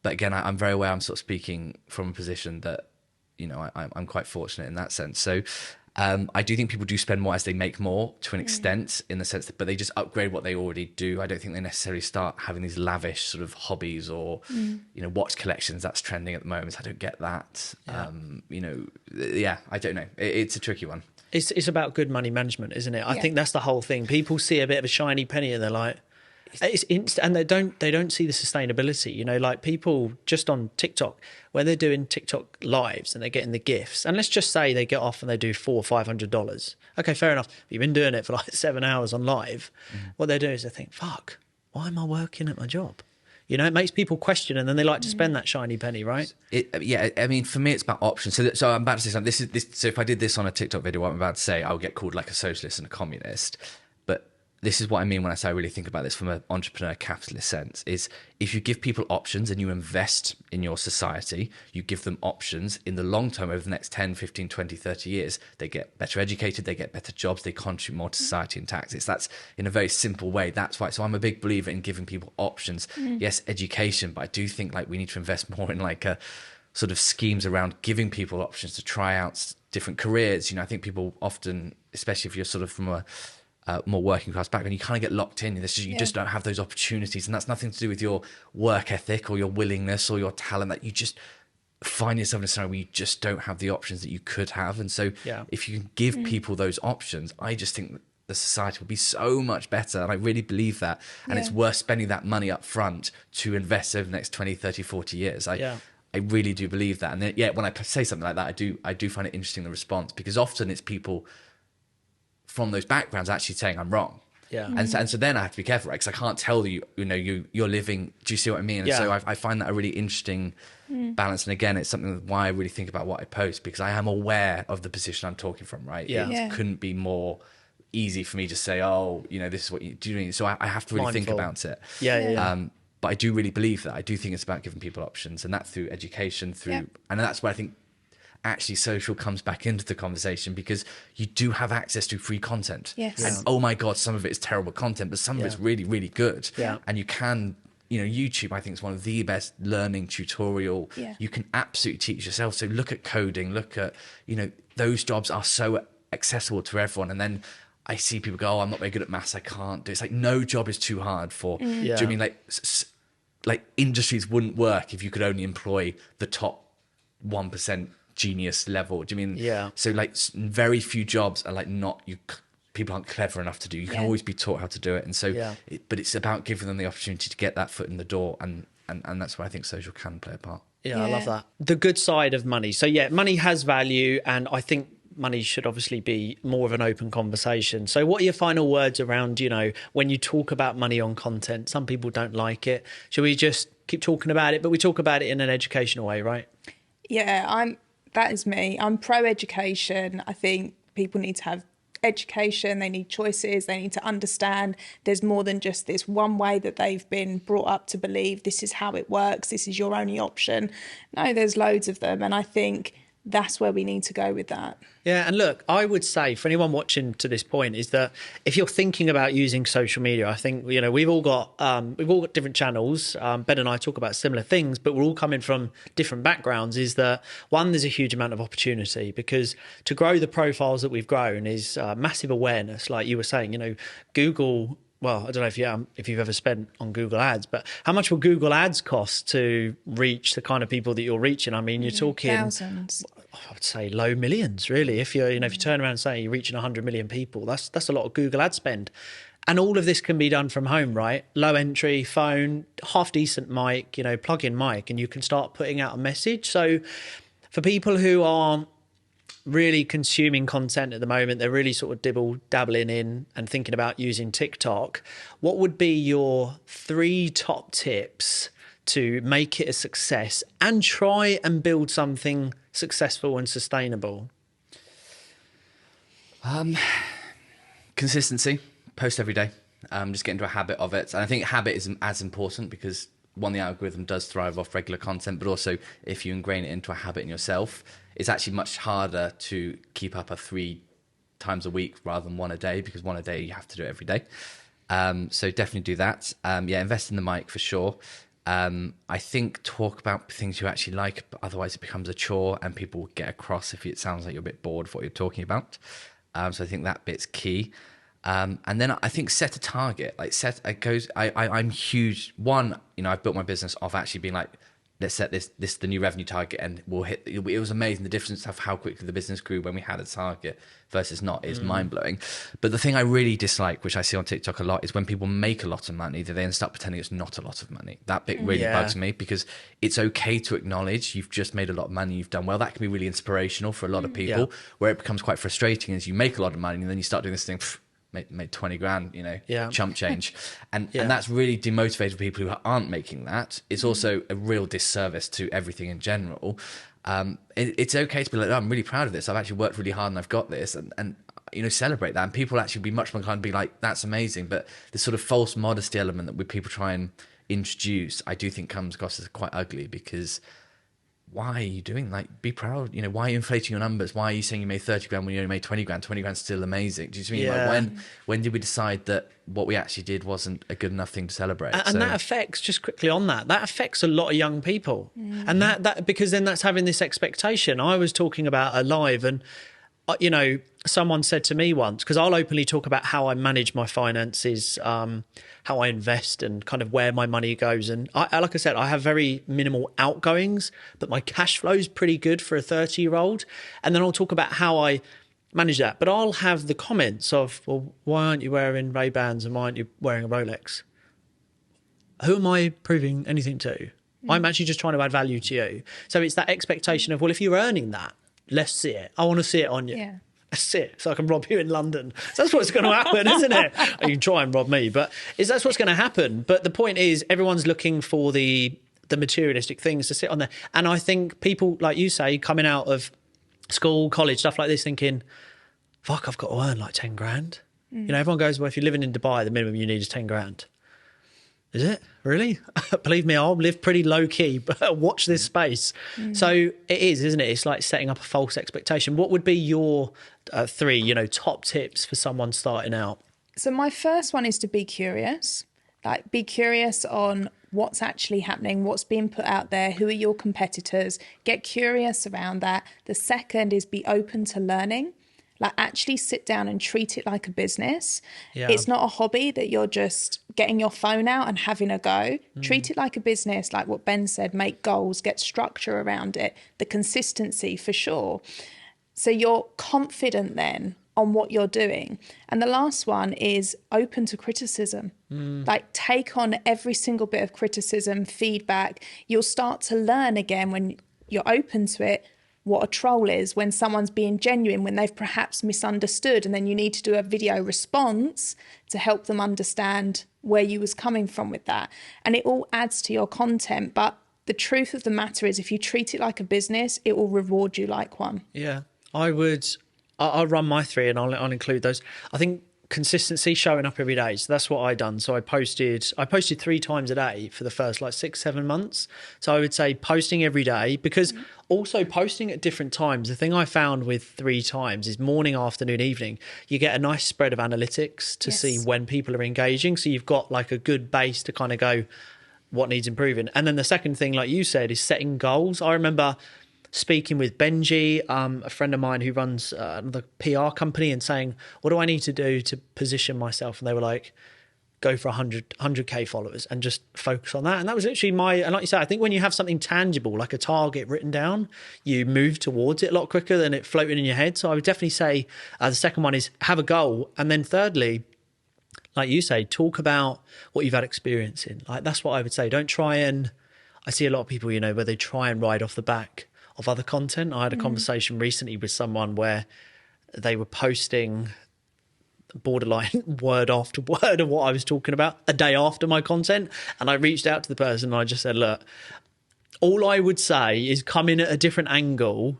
again, I'm very aware I'm sort of speaking from a position that, I'm quite fortunate in that sense. So I do think people do spend more as they make more, to an extent, in the sense that, but they just upgrade what they already do. I don't think they necessarily start having these lavish sort of hobbies or, watch collections. That's trending at the moment. I don't get that. Yeah. I don't know. It's a tricky one. It's about good money management, isn't it? I think that's the whole thing. People see a bit of a shiny penny and they're like, it's instant, and they don't see the sustainability. Like people just on TikTok, where they're doing TikTok lives and they're getting the gifts, and let's just say they get off and they do $400 or $500. Okay, fair enough. You've been doing it for like 7 hours on live. What they do is they think, fuck, why am I working at my job? It makes people question, and then they like to spend that shiny penny, right? I mean, for me, it's about options. So I'm about to say something. So if I did this on a TikTok video, what I'm about to say, I'll get called like a socialist and a communist. But this is what I mean when I say I really think about this from an entrepreneur capitalist sense, is if you give people options and you invest in your society, you give them options in the long term over the next 10, 15, 20, 30 years, they get better educated, they get better jobs, they contribute more to society and taxes. That's in a very simple way. That's why. So I'm a big believer in giving people options. Yes, education, but I do think like we need to invest more in like a sort of schemes around giving people options to try out different careers. I think people often, especially if you're sort of from a more working class background, you kind of get locked in. You just don't have those opportunities, and that's nothing to do with your work ethic or your willingness or your talent. That you just find yourself in a scenario where you just don't have the options that you could have. And so, if you can give people those options, I just think that the society will be so much better. And I really believe that. And it's worth spending that money up front to invest over the next 20, 30, 40 years. I really do believe that. And then, when I say something like that, I do find it interesting, the response, because often it's people from those backgrounds actually saying I'm wrong. And so then I have to be careful, right? Because I can't tell you, you're living. Do you see what I mean? And so I find that a really interesting balance. And again, it's something why I really think about what I post, because I am aware of the position I'm talking from, right? It couldn't be more easy for me to say, this is what you do. So I have to really think about it. But I do really believe that. I do think it's about giving people options, and that's through education, and that's where I think actually social comes back into the conversation, because you do have access to free content. And oh my God, some of it is terrible content, but some of it's really, really good. And you can, YouTube, I think, is one of the best learning tutorial. You can absolutely teach yourself. So look at coding, look at, those jobs are so accessible to everyone. And then I see people go, I'm not very good at maths, I can't do it. It's like no job is too hard for, do you know what I mean? Like like industries wouldn't work if you could only employ the top 1% genius level. Do you mean? Yeah. So like very few jobs are like people aren't clever enough to do. You can always be taught how to do it. And so, but it's about giving them the opportunity to get that foot in the door. And that's where I think social can play a part. Yeah, I love that. The good side of money. So yeah, money has value, and I think money should obviously be more of an open conversation. So what are your final words around, you know, when you talk about money on content? Some people don't like it. Should we just keep talking about it, but we talk about it in an educational way, right? Yeah, that is me. I'm pro-education. I think people need to have education, they need choices, they need to understand there's more than just this one way that they've been brought up to believe this is how it works, this is your only option. No, there's loads of them, and I think that's where we need to go with that. Yeah, and look, I would say for anyone watching to this point is that if you're thinking about using social media, I think, you know, we've all got different channels. Ben and I talk about similar things, but we're all coming from different backgrounds. Is that one, there's a huge amount of opportunity, because to grow the profiles that we've grown is massive awareness. Like you were saying, you know, Google. Well, I don't know if you've ever spent on Google Ads, but how much will Google Ads cost to reach the kind of people that you're reaching? I mean, you're talking thousands. I would say low millions, really. If you turn around and say you're reaching 100 million people, that's a lot of Google Ad spend. And all of this can be done from home, right? Low entry, phone, half decent mic, you know, plug in mic, and you can start putting out a message. So for people who are really consuming content at the moment, they're really sort of dabbling in and thinking about using TikTok, what would be your 3 top tips to make it a success and try and build something successful and sustainable? Consistency. Post every day. Just get into a habit of it. And I think habit is as important, because one, the algorithm does thrive off regular content, but also if you ingrain it into a habit in yourself, it's actually much harder to keep up a 3 times a week rather than 1 a day, because 1 a day you have to do it every day. So definitely do that. Invest in the mic for sure. I think talk about things you actually like, but otherwise it becomes a chore and people will get across if it sounds like you're a bit bored of what you're talking about. So I think that bit's key. And then I think set a target. I'm huge. One, you know, I've built my business off actually being like, let's set this the new revenue target, and we'll hit. It was amazing, the difference of how quickly the business grew when we had a target versus not is mind blowing. But the thing I really dislike, which I see on TikTok a lot, is when people make a lot of money, they then start pretending it's not a lot of money. That bit really bugs me, because it's okay to acknowledge you've just made a lot of money, you've done well. That can be really inspirational for a lot of people. Where it becomes quite frustrating is you make a lot of money and then you start doing this thing. Made 20 grand, you know, chump change. And that's really demotivated people who aren't making that. It's also a real disservice to everything in general. It's okay to be like, oh, I'm really proud of this. I've actually worked really hard and I've got this. And you know, celebrate that. And people actually be much more inclined to be like, that's amazing. But the sort of false modesty element that people try and introduce, I do think comes across as quite ugly, because why are you doing, like, be proud, you know, why are you inflating your numbers? Why are you saying you made 30 grand when you only made 20 grand? 20 grand's still amazing. Do you see what I mean? Like, when did we decide that what we actually did wasn't a good enough thing to celebrate? And that affects, just quickly on that affects a lot of young people. And that because then that's having this expectation. I was talking about a live, and you know, someone said to me once, because I'll openly talk about how I manage my finances, how I invest, and kind of where my money goes. And like I said, I have very minimal outgoings, but my cash flow is pretty good for a 30-year-old. And then I'll talk about how I manage that. But I'll have the comments of, well, why aren't you wearing Ray-Bans and why aren't you wearing a Rolex? Who am I proving anything to? I'm actually just trying to add value to you. So it's that expectation of, well, if you're earning that, let's see it. I want to see it on you. Yeah. That's it. So I can rob you in London. So that's what's going to happen, isn't it? You can try and rob me, but that's what's going to happen. But the point is, everyone's looking for the materialistic things to sit on there. And I think people, like you say, coming out of school, college, stuff like this, thinking, fuck, I've got to earn like 10 grand. You know, everyone goes, well, if you're living in Dubai, the minimum you need is 10 grand. Is it? Really? Believe me, I'll live pretty low key, but watch this space. So it is, isn't it? It's like setting up a false expectation. What would be your 3, you know, top tips for someone starting out? So my first one is to be curious. Like, be curious on what's actually happening, what's being put out there, who are your competitors. Get curious around that. The second is be open to learning. Like, actually sit down and treat it like a business. Yeah. It's not a hobby that you're just getting your phone out and having a go. Treat it like a business, like what Ben said, make goals, get structure around it, the consistency for sure. So you're confident then on what you're doing. And the last one is open to criticism. Like, take on every single bit of criticism, feedback. You'll start to learn again when you're open to it what a troll is, when someone's being genuine, when they've perhaps misunderstood, and then you need to do a video response to help them understand where you was coming from with that. And it all adds to your content. But the truth of the matter is, if you treat it like a business, it will reward you like one. Yeah, I'll run my three and I'll include those. I think consistency, showing up every day. So that's what I done. So I posted 3 times a day for the first 6-7 months. So I would say posting every day, because also posting at different times. The thing I found with 3 times is morning, afternoon, evening. You get a nice spread of analytics to see when people are engaging. So you've got a good base to kind of go, what needs improving. And then the second thing, like you said, is setting goals. I remember speaking with Benji, a friend of mine who runs another PR company, and saying, what do I need to do to position myself? And they were like, go for 100K followers and just focus on that. And that was literally and like you said, I think when you have something tangible, like a target written down, you move towards it a lot quicker than it floating in your head. So I would definitely say the second one is have a goal. And then thirdly, like you say, talk about what you've had experience in. That's what I would say. Don't try and, I see a lot of people, where they try and ride off the back of other content. I had a conversation recently with someone where they were posting borderline word after word of what I was talking about a day after my content. And I reached out to the person and I just said, look, all I would say is come in at a different angle,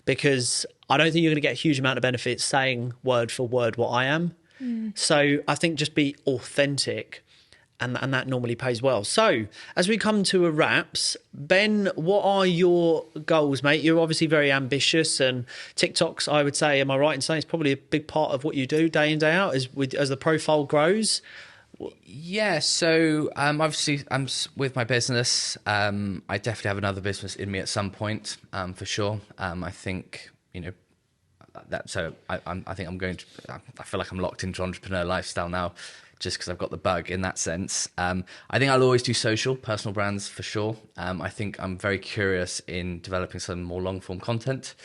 because I don't think you're going to get a huge amount of benefits saying word for word what I am. So I think just be authentic, and that normally pays well. So as we come to a wraps, Ben, what are your goals, mate? You're obviously very ambitious, and TikToks, I would say, am I right in saying it's probably a big part of what you do day in, day out as the profile grows? Yeah, so obviously I'm with my business. I definitely have another business in me at some point, for sure. I think, that. So I think I'm going to. I feel like I'm locked into entrepreneur lifestyle now, just because I've got the bug in that sense. I think I'll always do social, personal brands for sure. I think I'm very curious in developing some more long form content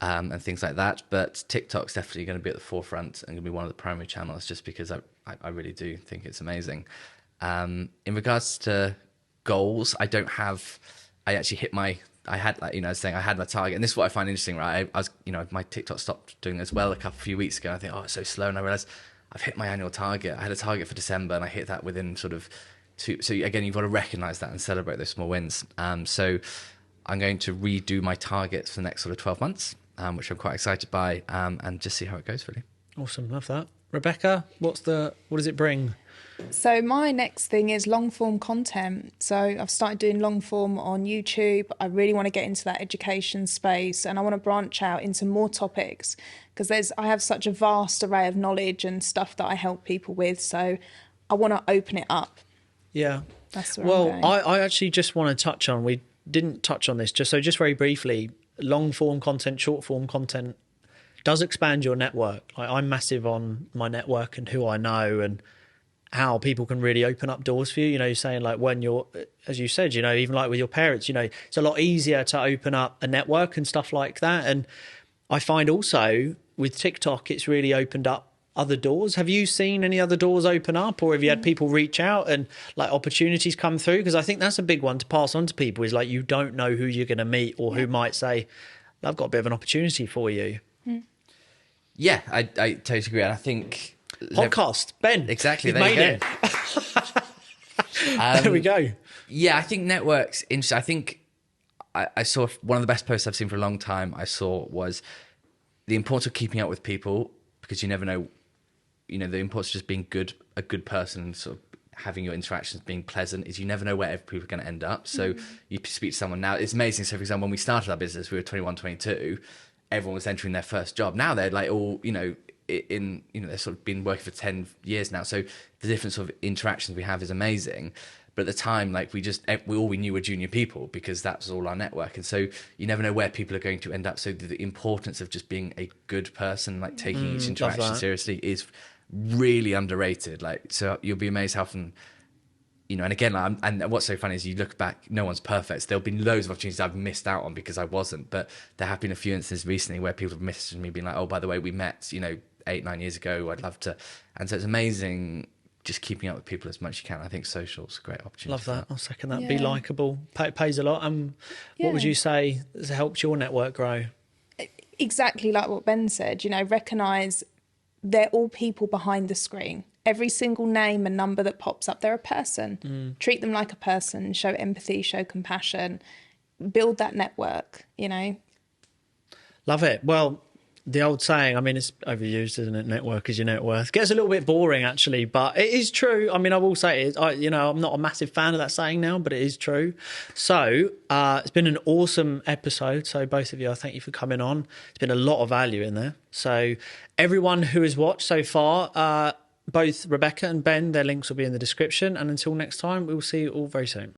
and things like that. But TikTok's definitely going to be at the forefront and going to be one of the primary channels, just because I really do think it's amazing. In regards to goals, I actually hit my. I had, I was saying I had my target, and this is what I find interesting, right? I was, my TikTok stopped doing as well a few weeks ago. And I think, it's so slow, and I realized I've hit my annual target. I had a target for December, and I hit that within sort of 2. So again, you've got to recognize that and celebrate those small wins. So I'm going to redo my targets for the next sort of 12 months, which I'm quite excited by, and just see how it goes, really. Awesome, love that. Rebecca, what does it bring? So my next thing is long form content. So I've started doing long form on YouTube. I really want to get into that education space, and I want to branch out into more topics, because I have such a vast array of knowledge and stuff that I help people with. So I want to open it up. Yeah. That's where I'm going. I actually just want to touch on, we didn't touch on this, just very briefly, long form content, short form content does expand your network. I'm massive on my network and who I know and how people can really open up doors for you. You're saying when you're, as you said, even with your parents, it's a lot easier to open up a network and stuff like that. And I find also with TikTok, it's really opened up other doors. Have you seen any other doors open up, or have you had people reach out and opportunities come through? Because I think that's a big one to pass on to people, is you don't know who you're going to meet, or who might say, I've got a bit of an opportunity for you. Yeah, I totally agree. And I think podcast, Ben. Exactly. There you go. There we go. Yeah, I think networks interesting. I think I saw one of the best posts I've seen for a long time. I saw was the importance of keeping up with people, because you never know. The importance of just being a good person, and sort of having your interactions being pleasant, is you never know where people are going to end up. So you speak to someone now. It's amazing. So for example, when we started our business, we were 21, 22. Everyone was entering their first job. Now they're all, in, you know, they've sort of been working for 10 years now. So the different sort of interactions we have is amazing. But at the time, like all we knew were junior people because that was all our network. And so you never know where people are going to end up. So the importance of just being a good person, like taking each interaction seriously is really underrated. Like, so you'll be amazed how often, you know, and again, and what's so funny is you look back, no one's perfect. So there'll be loads of opportunities I've missed out on because I wasn't. But there have been a few instances recently where people have messaged me being like, oh, by the way, we met, you know, 8-9 years ago. I'd love to. And so it's amazing just keeping up with people as much as you can. I think social's a great opportunity. Love that. I'll second that. Yeah. Be likeable. Pays a lot. What would you say has helped your network grow? Exactly like what Ben said, you know, recognise they're all people behind the screen. Every single name and number that pops up, they're a person. Treat them like a person, show empathy, show compassion, build that network, you know. Love it. Well, the old saying, I mean, it's overused, isn't it? Network is your net worth. Gets a little bit boring, actually, but it is true. I mean, I will say it. I'm not a massive fan of that saying now, but it is true. So it's been an awesome episode. So both of you, I thank you for coming on. It's been a lot of value in there. So everyone who has watched so far, both Rebecca and Ben, their links will be in the description. And until next time, we will see you all very soon.